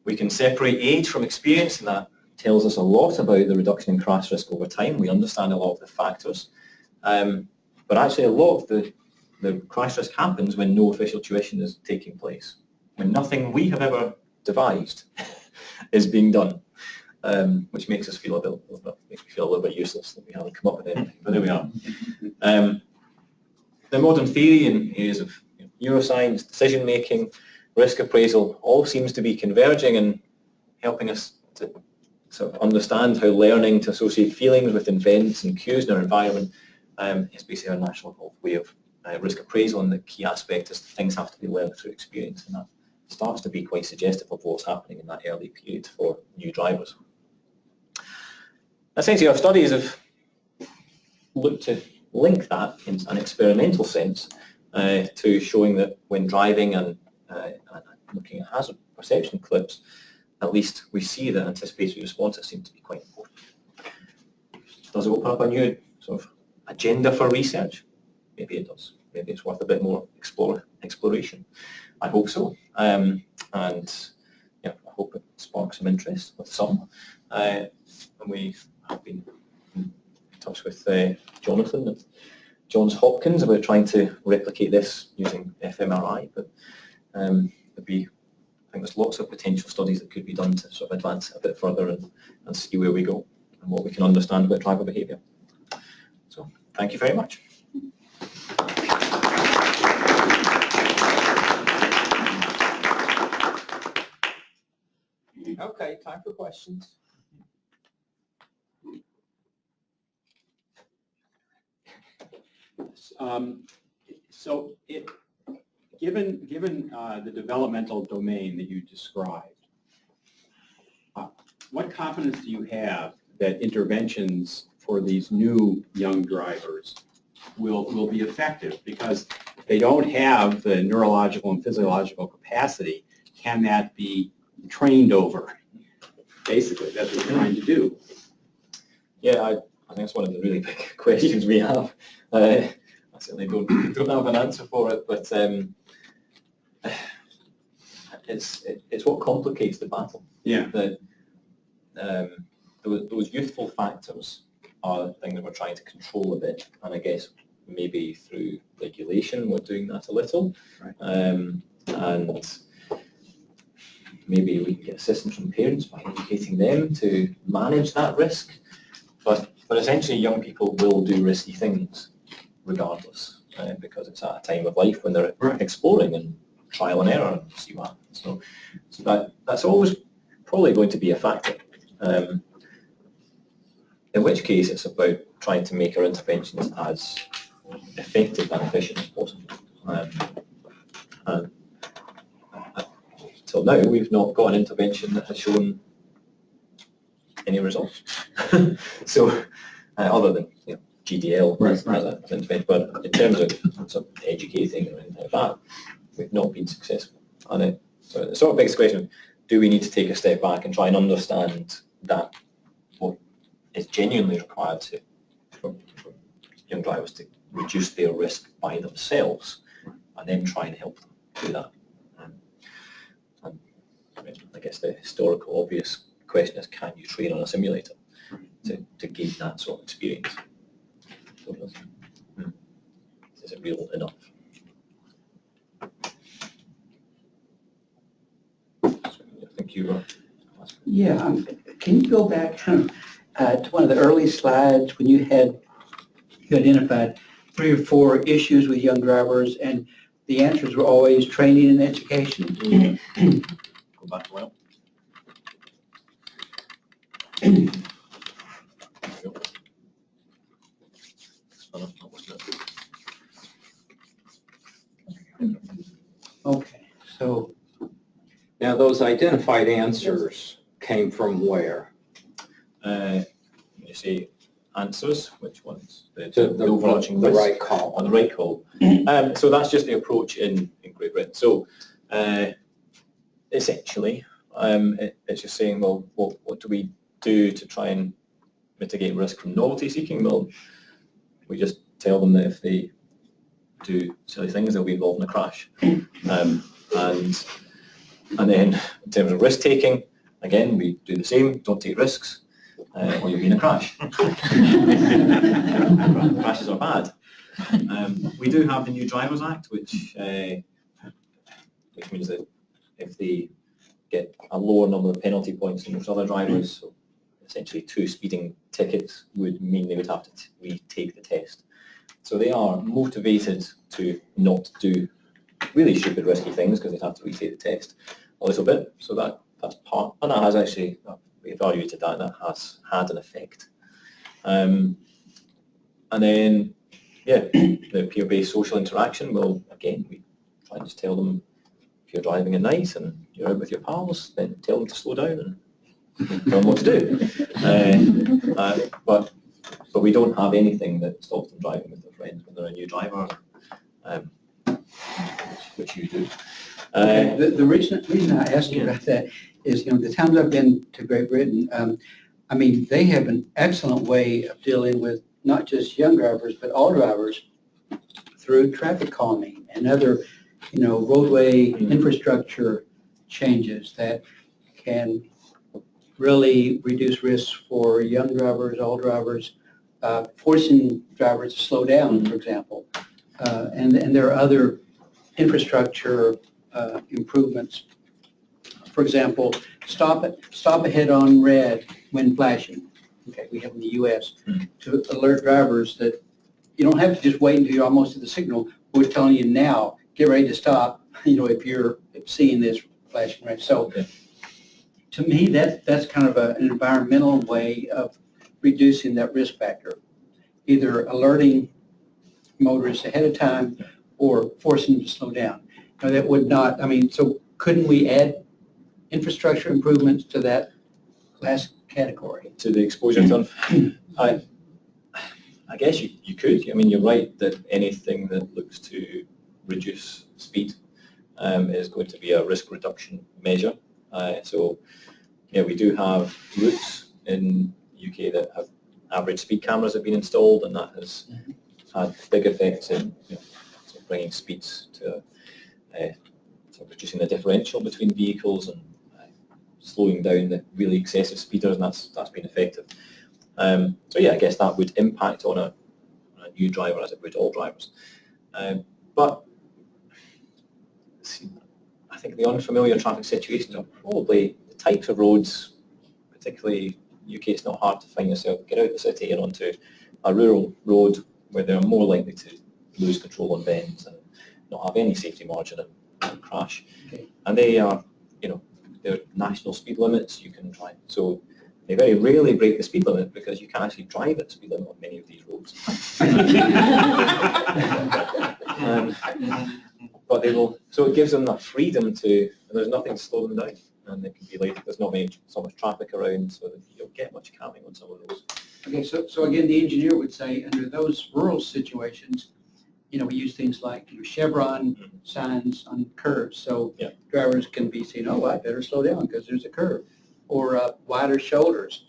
We can separate age from experience, and that tells us a lot about the reduction in crash risk over time. We understand a lot of the factors, but actually a lot of the crash risk happens when no official tuition is taking place, when nothing we have ever devised is being done, which makes us feel a little bit useless that we haven't come up with anything. But there we are. The modern theory in areas of neuroscience, decision making, risk appraisal all seems to be converging and helping us to sort of understand how learning to associate feelings with events and cues in our environment is basically a natural evolved way of risk appraisal, and the key aspect is things have to be learned through experience, and that starts to be quite suggestive of what's happening in that early period for new drivers. Essentially, our studies have looked to link that in an experimental sense to showing that when driving and looking at hazard perception clips, at least we see that anticipatory responses seem to be quite important. Does it open up a new sort of agenda for research? Maybe it does. Maybe it's worth a bit more exploration. I hope so. And yeah, I hope it sparks some interest with some. And we have been in touch with Jonathan at Johns Hopkins about trying to replicate this using fMRI, but I think there's lots of potential studies that could be done to sort of advance it a bit further and see where we go and what we can understand about driver behaviour. So thank you very much. Okay, time for questions. Given the developmental domain that you described, what confidence do you have that interventions for these new young drivers will be effective? Because if they don't have the neurological and physiological capacity, can that be trained over? Basically, that's what we're trying to do. Yeah, I think that's one of the really big questions we have. I certainly don't have an answer for it, but it's what complicates the battle. Yeah. That those youthful factors are the thing that we're trying to control a bit, and I guess maybe through regulation we're doing that a little. Right. And maybe we can get assistance from parents by educating them to manage that risk. But essentially young people will do risky things regardless, because it's at a time of life when they're exploring and trial and error and see what happens. So that's always probably going to be a factor. In which case it's about trying to make our interventions as effective and efficient as possible. Till now we've not got an intervention that has shown any results. So other than GDL as an intervention, but in terms of sort of educating or anything like that, we've not been successful on it. So it sort of begs the question, do we need to take a step back and try and understand that what is genuinely required for young drivers to reduce their risk by themselves, and then try and help them do that? And I guess the historical obvious question is, can you train on a simulator to gain that sort of experience? Is it real enough? I think you were. Yeah, can you go back to one of the early slides when you identified 3 or 4 issues with young drivers, and the answers were always training and education? Go back a while. Okay, so Now, those identified answers came from where? When you say answers, which ones? The overarching the risk right column. on the right column. So that's just the approach in Great Britain. So essentially, it's just saying, well, what do we do to try and mitigate risk from novelty seeking? Well, we just tell them that if they do silly things, they'll be involved in a crash. And then in terms of risk taking, again, we do the same. Don't take risks, or you'll be in a crash. Crashes are bad. We do have the new Drivers Act, which means that if they get a lower number of penalty points than most other drivers, so essentially 2 speeding tickets would mean they would have to retake the test. So they are motivated to not do really stupid, risky things because they'd have to retake the test a little bit. So that's part, and that has actually, we evaluated that, and that has had an effect. And then, yeah, the peer-based social interaction, well, again, we try and just tell them, if you're driving at night and you're out with your pals, then tell them to slow down and tell them what to do. But we don't have anything that stops them driving with their friends when they're a new driver, which you do. the reason I asked you about that is, the times I've been to Great Britain, I mean, they have an excellent way of dealing with not just young drivers, but all drivers through traffic calming and other, roadway infrastructure changes that can really reduce risks for young drivers, all drivers, forcing drivers to slow down, for example. And there are other infrastructure improvements. For example, stop ahead on red when flashing. Okay, we have in the U.S. to alert drivers that you don't have to just wait until you're almost at the signal. We're telling you now, get ready to stop, if you're seeing this flashing red. So to me, that's kind of an environmental way of reducing that risk factor, either alerting motorists ahead of time or forcing them to slow down. That would not, so couldn't we add infrastructure improvements to that last category? To the exposure turn, I guess you could. You're right that anything that looks to reduce speed is going to be a risk reduction measure. So, yeah, we do have routes in UK that have average speed cameras have been installed, and that has had big effects in sort of bringing speeds to sort of reducing the differential between vehicles and slowing down the really excessive speeders, and that's been effective. So yeah, I guess that would impact on a new driver as it would all drivers. But I think the unfamiliar traffic situations are probably the types of roads, particularly UK, it's not hard to find yourself, get out of the city and onto a rural road where they're more likely to lose control on bends and not have any safety margin and crash. Okay. And they are, they're national speed limits, you can drive. So they very rarely break the speed limit because you can actually drive at the speed limit on many of these roads. But they will, so it gives them that freedom to, and there's nothing to slow them down. And they can be late, there's not so much traffic around, so that you don't get much calming on some of those. Okay, so again, the engineer would say under those rural situations, we use things like chevron signs on curves, so Yeah. drivers can be saying, oh, I better slow down because there's a curve, or wider shoulders.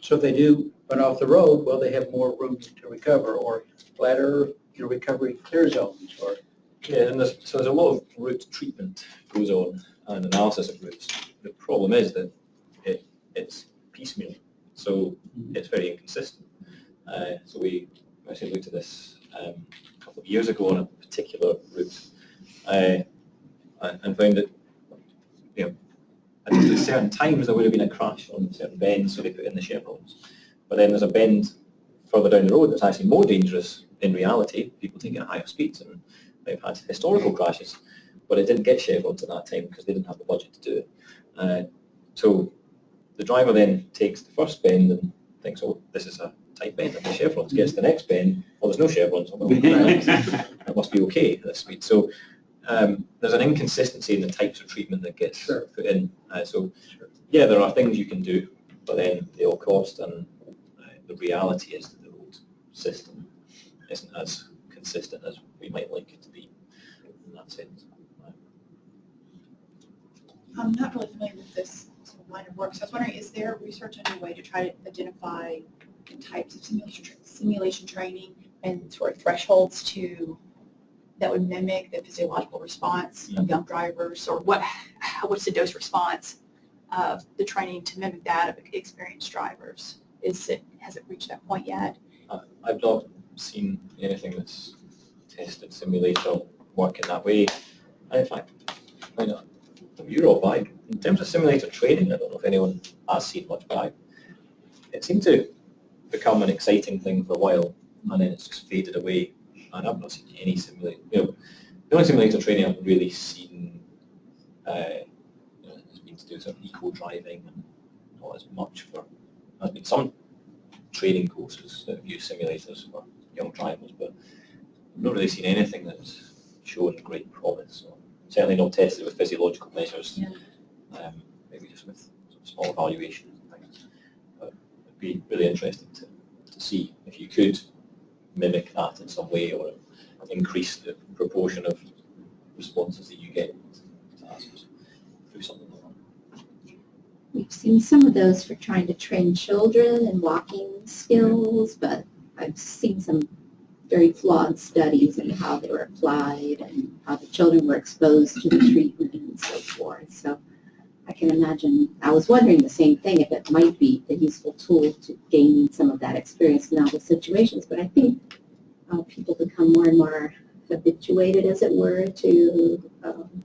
So if they do run off the road, well, they have more room to recover, or flatter, recovery clear zones, or Yeah, and there's a lot of route treatment goes on and analysis of routes. The problem is that it's piecemeal, so it's very inconsistent. So we actually looked at this a couple of years ago on a particular route and found that at certain times there would have been a crash on certain bends, so they put in the chevrons. But then there's a bend further down the road that's actually more dangerous in reality, people taking higher speeds, and they've had historical crashes, but it didn't get chevrons at that time because they didn't have the budget to do it. So the driver then takes the first bend and thinks, oh, this is a tight bend of the chevrons, gets the next bend, well, there's no chevrons, well, that must be okay at this speed. So there's an inconsistency in the types of treatment that gets put in. Yeah, there are things you can do, but then they all cost, and the reality is that the road system isn't as consistent as we might like it to be in that sense. I'm not really familiar with this sort of line of work, so I was wondering, is there research underway to try to identify the types of simulation training and sort of thresholds that would mimic the physiological response of young drivers, or what's the dose response of the training to mimic that of experienced drivers? Has it reached that point yet? I've not seen anything that's tested simulator work in that way. In fact, I know from Europe, in terms of simulator training, I don't know if anyone has seen much, but it seemed to become an exciting thing for a while, and then it's just faded away. And I've not seen any simulator. The only simulator training I've really seen has been to do sort of eco-driving, and not as much for. There's been some training courses that have used simulators for young drivers, but I've not really seen anything that's shown great promise. So certainly not tested with physiological measures. Yeah. Maybe just with small evaluations and things. But it'd be really interesting to see if you could mimic that in some way, or increase the proportion of responses that you get to answers through something like that. We've seen some of those for trying to train children in walking skills, but I've seen some very flawed studies in how they were applied and how the children were exposed to the treatment and so forth. So I can imagine, I was wondering the same thing, if it might be a useful tool to gain some of that experience in novel situations, but I think people become more and more habituated, as it were, to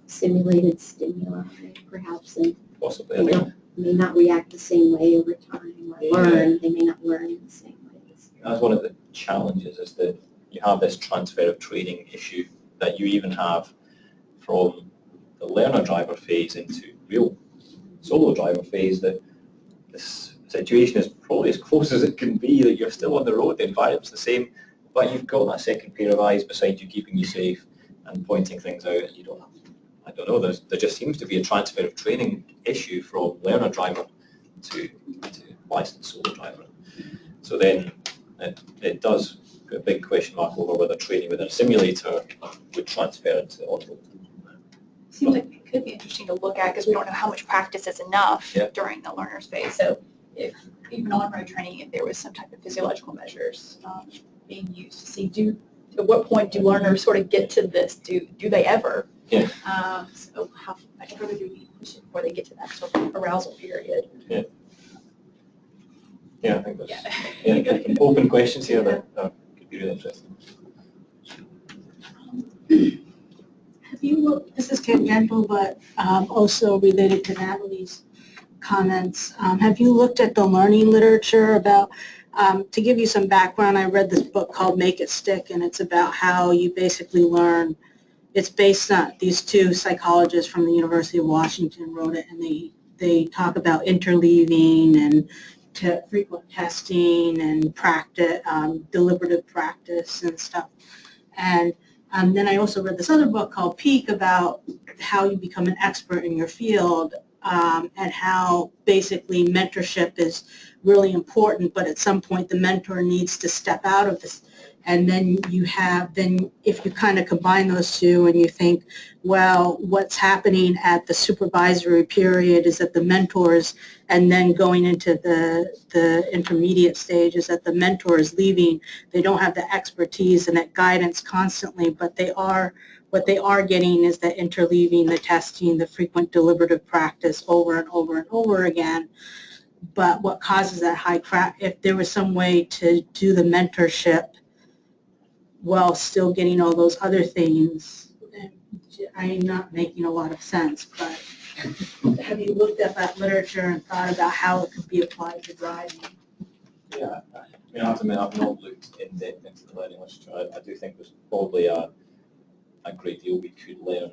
simulated stimuli, perhaps, and Possibly. they may not react the same way over time, or they may not learn in the same ways. That's one of the challenges, is that you have this transfer of training issue that you even have from the learner-driver phase into real solo driver phase, that this situation is probably as close as it can be, that you're still on the road, the environment's the same, but you've got that second pair of eyes beside you keeping you safe and pointing things out, and you don't have, I don't know, there just seems to be a transfer of training issue from learner-driver to licensed solo driver. So then it does put a big question mark over whether training within a simulator would transfer into on-road. Seems like it could be interesting to look at, because we don't know how much practice is enough during the learner's phase. So if even on-road training, if there was some type of physiological measures being used to see, at what point do learners sort of get to this? Do they ever? Yeah. So how much further do we need to push it before they get to that sort of arousal period? Yeah, I think there's open questions here that could be really interesting. Have you looked, this is tangential, but also related to Natalie's comments, have you looked at the learning literature about, to give you some background, I read this book called Make It Stick, and it's about how you basically learn. It's based on, these two psychologists from the University of Washington wrote it, and they talk about interleaving and frequent testing and practice, deliberative practice and stuff. And then I also read this other book called Peak about how you become an expert in your field, and how basically mentorship is really important, but at some point the mentor needs to step out of this. And then if you kind of combine those two and you think, well, what's happening at the supervisory period is that the mentors, and then going into the intermediate stage is that the mentor is leaving. They don't have the expertise and that guidance constantly, but what they are getting is the interleaving, the testing, the frequent deliberative practice over and over and over again. But what causes that high crack, if there was some way to do the mentorship while still getting all those other things, I'm not making a lot of sense, but have you looked at that literature and thought about how it could be applied to driving? Yeah, I mean, I have to admit, I've not looked in depth into the learning literature. I do think there's probably a great deal we could learn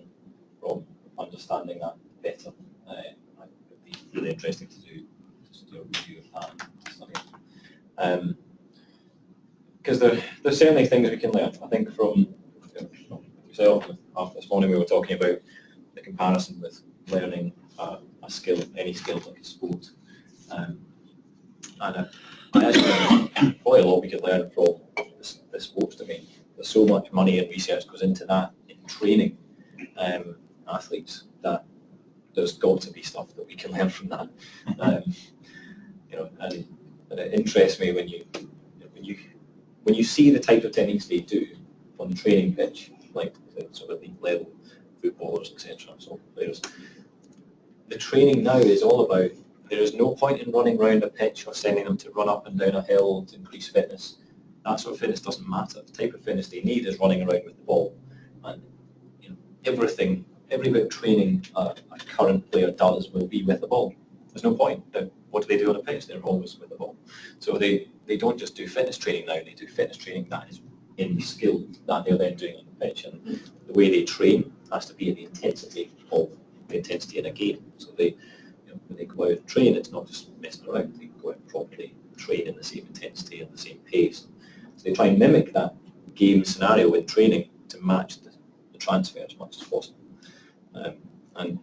from understanding that better. It would be really interesting to do a review of that study. Because there's certainly things we can learn. I think from yourself, this morning we were talking about the comparison with learning a skill, any skill like a sport. And I actually think probably a lot we could learn from the sports domain. There's so much money and research goes into that, in training athletes, that there's got to be stuff that we can learn from that. And it interests me when you see the type of techniques they do on the training pitch, like the sort of league level footballers, etc. So players. The training now is all about, there is no point in running around a pitch or sending them to run up and down a hill to increase fitness. That sort of fitness doesn't matter. The type of fitness they need is running around with the ball. And every bit of training a current player does will be with the ball. There's no point. What do they do on a pitch? They're always with the ball. So they don't just do fitness training now, they do fitness training that is in the skill that they're then doing on the pitch. And the way they train has to be at the intensity in a game. So when they go out and train, it's not just messing around, they go out and properly train in the same intensity and the same pace. So they try and mimic that game scenario in training to match the transfer as much as possible. And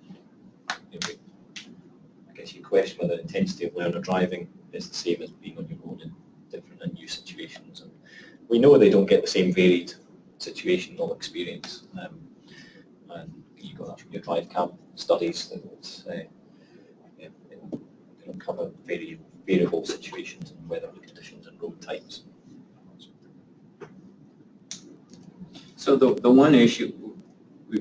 I guess you question whether the intensity of learner driving is the same as being on your own in different and new situations. And we know they don't get the same varied situational experience. And you got that from your drive camp studies, that it'll cover very variable situations and weather conditions and road types. So the one issue,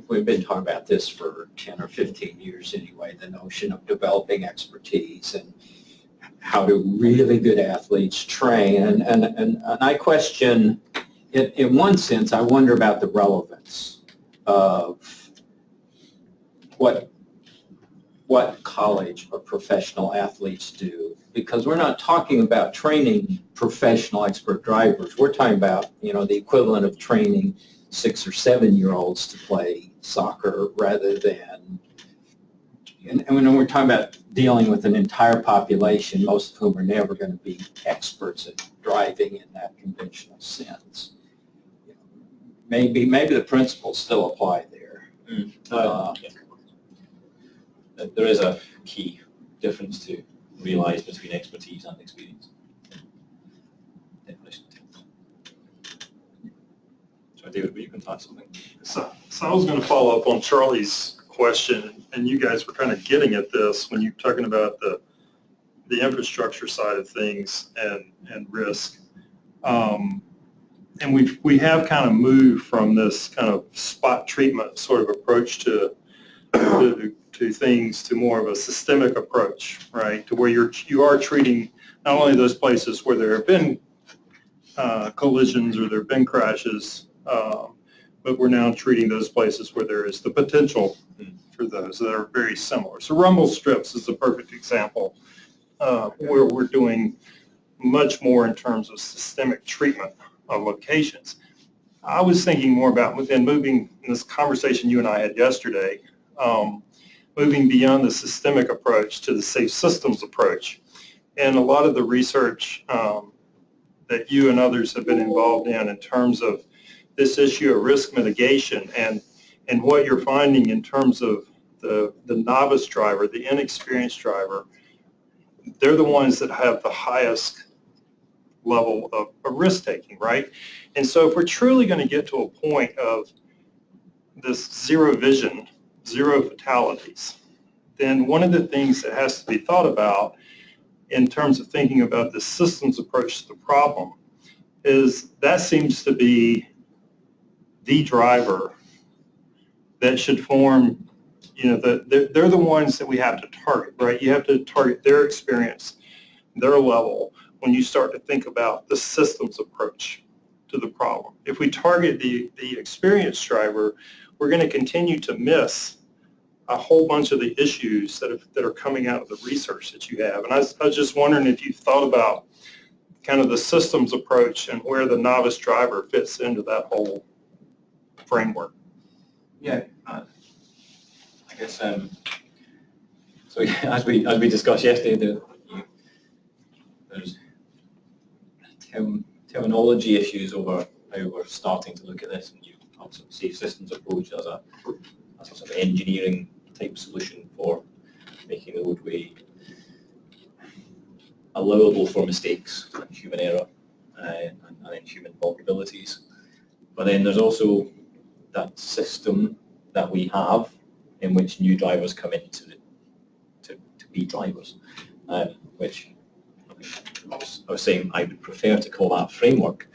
we've been talking about this for 10 or 15 years anyway, the notion of developing expertise and how do really good athletes train. And I question, in one sense, I wonder about the relevance of what college or professional athletes do, because we're not talking about training professional expert drivers. We're talking about, the equivalent of training 6 or 7-year-olds to play soccer rather than, and when we're talking about dealing with an entire population, most of whom are never going to be experts at driving in that conventional sense. Maybe the principles still apply there. There is a key difference to realise between expertise and experience. Definition. So David, were you going to add something? So I was going to follow up on Charlie's question, and you guys were kind of getting at this when you're talking about the infrastructure side of things and risk. And we have kind of moved from this kind of spot treatment sort of approach to things to more of a systemic approach, right? To where you are treating not only those places where there have been collisions or there have been crashes, but we're now treating those places where there is the potential for those that are very similar. So rumble strips is a perfect example where we're doing much more in terms of systemic treatment of locations. I was thinking more about within moving in this conversation you and I had yesterday, moving beyond the systemic approach to the safe systems approach. And a lot of the research that you and others have been involved in terms of this issue of risk mitigation and what you're finding in terms of the novice driver, the inexperienced driver, they're the ones that have the highest level of risk-taking, right? And so if we're truly going to get to a point of this zero vision, zero fatalities, then one of the things that has to be thought about in terms of thinking about the systems approach to the problem is that seems to be the driver that should form, they're the ones that we have to target, right? You have to target their experience, their level, when you start to think about the systems approach to the problem. If we target the experienced driver, we're going to continue to miss a whole bunch of the issues that are coming out of the research that you have. And I was just wondering if you've thought about kind of the systems approach and where the novice driver fits into that whole framework. Yeah, I guess, so as we discussed yesterday, there's terminology issues over how we're starting to look at this, and you have some safe systems approach as a sort of engineering type solution for making the roadway allowable for mistakes and human error and then human vulnerabilities. But then there's also that system that we have in which new drivers come in to be drivers, which I was saying I would prefer to call that framework.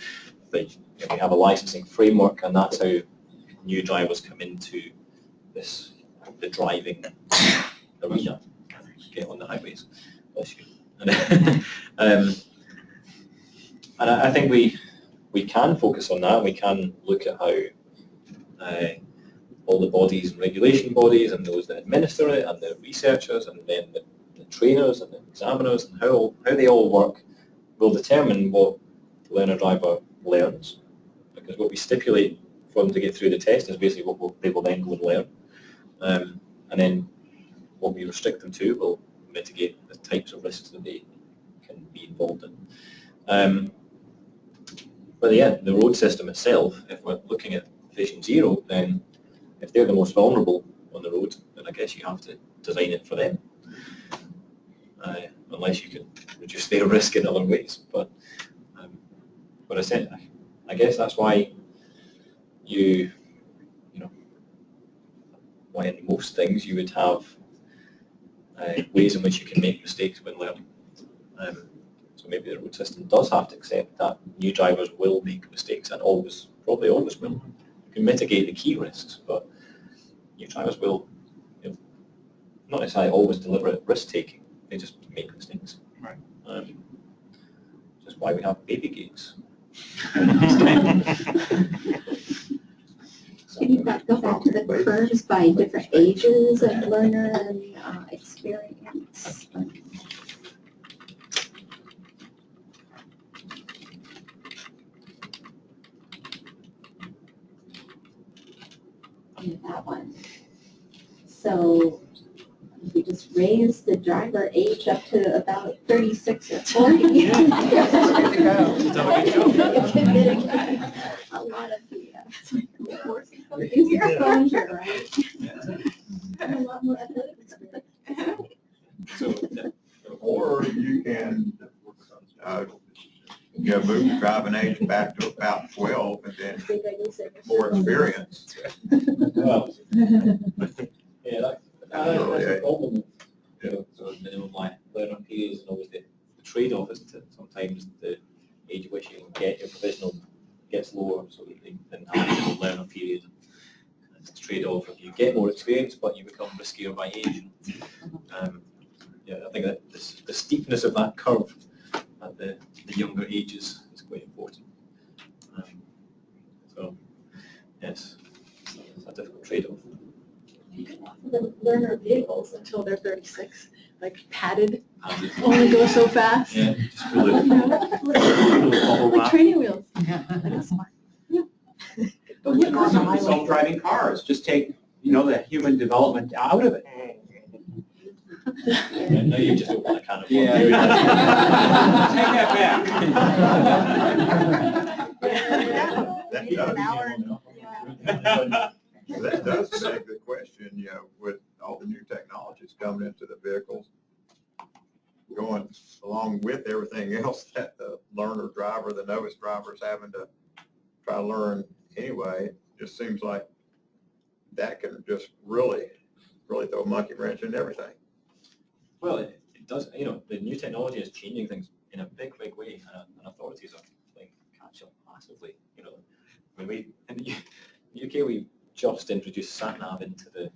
But we have a licensing framework, and that's how new drivers come into the driving arena, get on the highways. Bless you. And I think we can focus on that. We can look at how all the bodies and regulation bodies and those that administer it and the researchers and then the trainers and the examiners and how they all work will determine what the learner driver learns, because what we stipulate for them to get through the test is basically what they will then go and learn, and then what we restrict them to will mitigate the types of risks that they can be involved in. But yeah, the road system itself, if we're looking at Vision Zero, then if they're the most vulnerable on the road, then I guess you have to design it for them, unless you can reduce their risk in other ways. But I said, I guess that's why why in most things you would have ways in which you can make mistakes when learning. So maybe the road system does have to accept that new drivers will make mistakes and probably always will. You can mitigate the key risks, but new drivers will, not necessarily always deliberate risk-taking, they just make mistakes. Right. Just why we have baby gates. Can you go back to the curves by different ages of learner and experience? Yeah, that one. So if we just raise the driver age up to about 36 or 40. Yeah, that's good to go. It's been mitigating a lot of the exposure, right? And a lot more athletic experience. Or you can move the driving age back to about 12 and then more experience. Well, yeah, that's a problem. So minimum learning periods and always the trade-off, isn't it? Sometimes the age at which you can get your provisional gets lower, so that they then have a learning period. It's a trade-off. You get more experience, but you become riskier by age. Yeah, I think that the steepness of that curve at the younger ages is quite important. the learner vehicles until they're 36, like padded, only go so fast. Yeah, just really Like training wheels. That's smart. Yeah. But what goes on my way? Self-driving cars, just take, the human development out of it. Yeah, no, you just don't want to kind of. Yeah. Take that That Maybe an hour. That does beg the question, with all the new technologies coming into the vehicles, going along with everything else that the learner driver, the novice driver is having to try to learn anyway, it just seems like that can just really throw a monkey wrench in everything. Well, it does, the new technology is changing things in a big way, and authorities are playing catch up massively. When in the UK, we just introduced sat-nav into the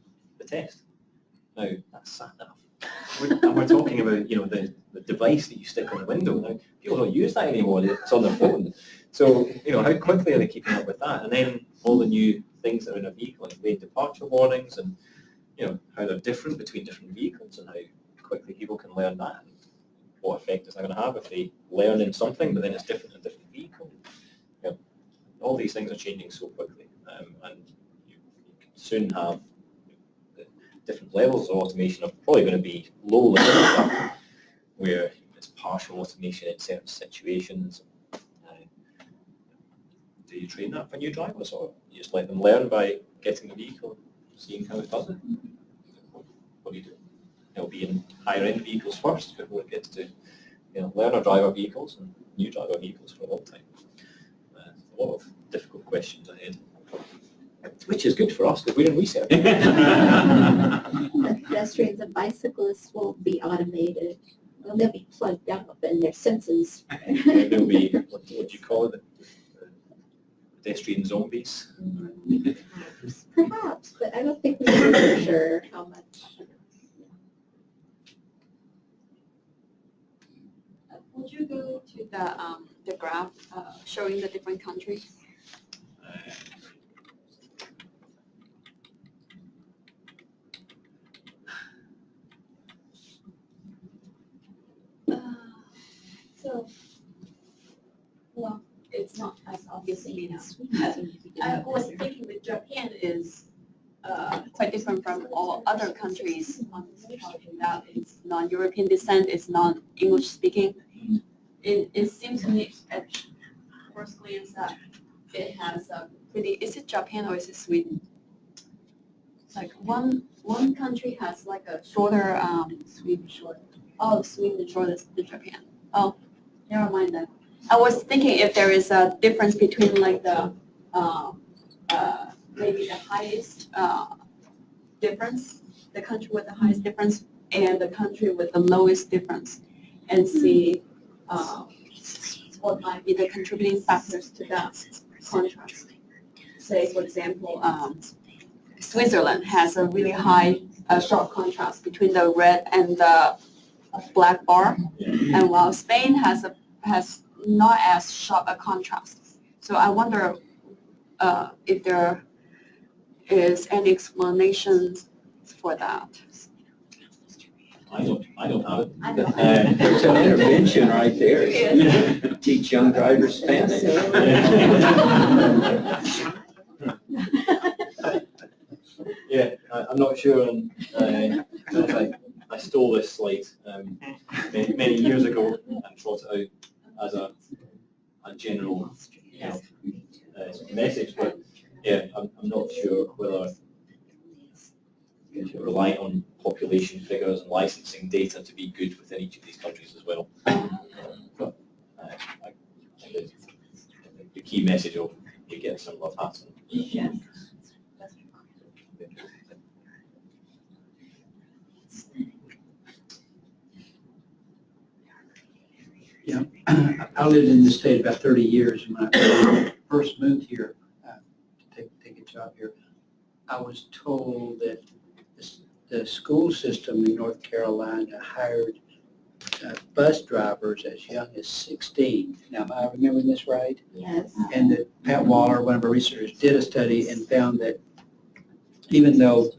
test. Now, that's sat-nav. And we're talking about, the device that you stick on the window. Now, people don't use that anymore. It's on their phone. So, how quickly are they keeping up with that? And then all the new things that are in a vehicle, like lane departure warnings, and, how they're different between different vehicles, and how quickly people can learn that. And what effect is that going to have if they learn in something, but then it's different in different vehicles? All these things are changing so quickly, and you can soon have different levels of automation are probably going to be low level stuff, where it's partial automation in certain situations. Do you train that for new drivers, or you just let them learn by getting the vehicle, seeing how it does it? What do you do? It'll be in higher end vehicles first before it gets to learner driver vehicles and new driver vehicles for a long time. A lot of difficult questions ahead, which is good for us because we're in research. The pedestrians and bicyclists won't be automated. Well, they'll be plugged up and their senses. There'll be, what do you call it, pedestrian zombies? Perhaps, but I don't think we know for sure how much. Would you go to the graph showing the different countries? Well, it's not as obviously now. I was thinking that Japan is quite different from all other countries on this chart in that it's non-European descent, it's non-English speaking. It seems to me at first glance that it has a pretty, is it Japan or is it Sweden? Like one country has like a shorter, Sweden short. oh, Sweden shorter than Japan. Oh, never mind that. I was thinking if there is a difference between like the, maybe the highest difference, the country with the highest difference and the country with the lowest difference, and see what might be the contributing factors to that contrast. Say, for example, Switzerland has a really high sharp contrast between the red and the black bar, and while Spain has not as sharp a contrast. So I wonder if there is any explanation for that. I don't have it. I know. There's an intervention right there. Teach young drivers Spanish. Yeah, I'm not sure. And I stole this slide many years ago and trot it out as a general message, but yeah, I'm not sure whether you're relying on population figures and licensing data to be good within each of these countries as well. But I think the key message of you get some love hats. Yes. Yeah, I lived in this state about 30 years. When I first moved here to take a job here, I was told that the school system in North Carolina hired bus drivers as young as 16. Now, am I remembering this right? Yes. And that Pat Waller, one of our researchers, did a study and found that even though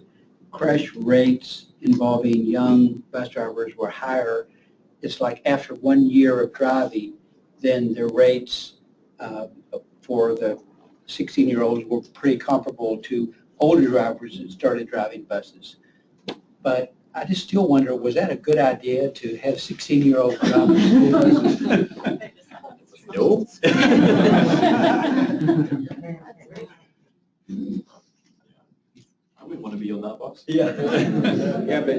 crash rates involving young bus drivers were higher. It's like after 1 year of driving, then the rates for the 16-year-olds were pretty comparable to older drivers that started driving buses. But I just still wonder, was that a good idea to have 16-year-olds drive school buses? No. I wouldn't want to be on that bus. Yeah, but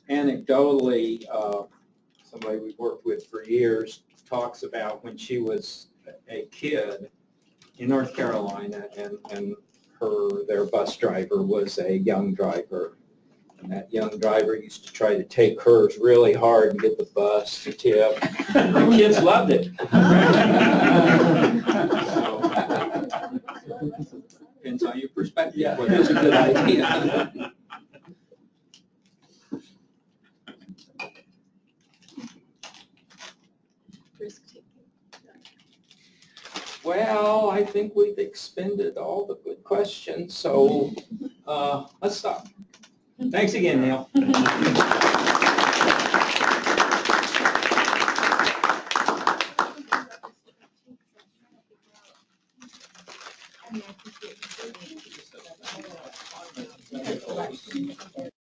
anecdotally, somebody we've worked with for years talks about when she was a kid in North Carolina, and their bus driver was a young driver. And that young driver used to try to take hers really hard and get the bus to tip. The kids loved it. So, depends on your perspective, whether it's a good idea. Well, I think we've expended all the good questions, so let's stop. Thanks again, Neale.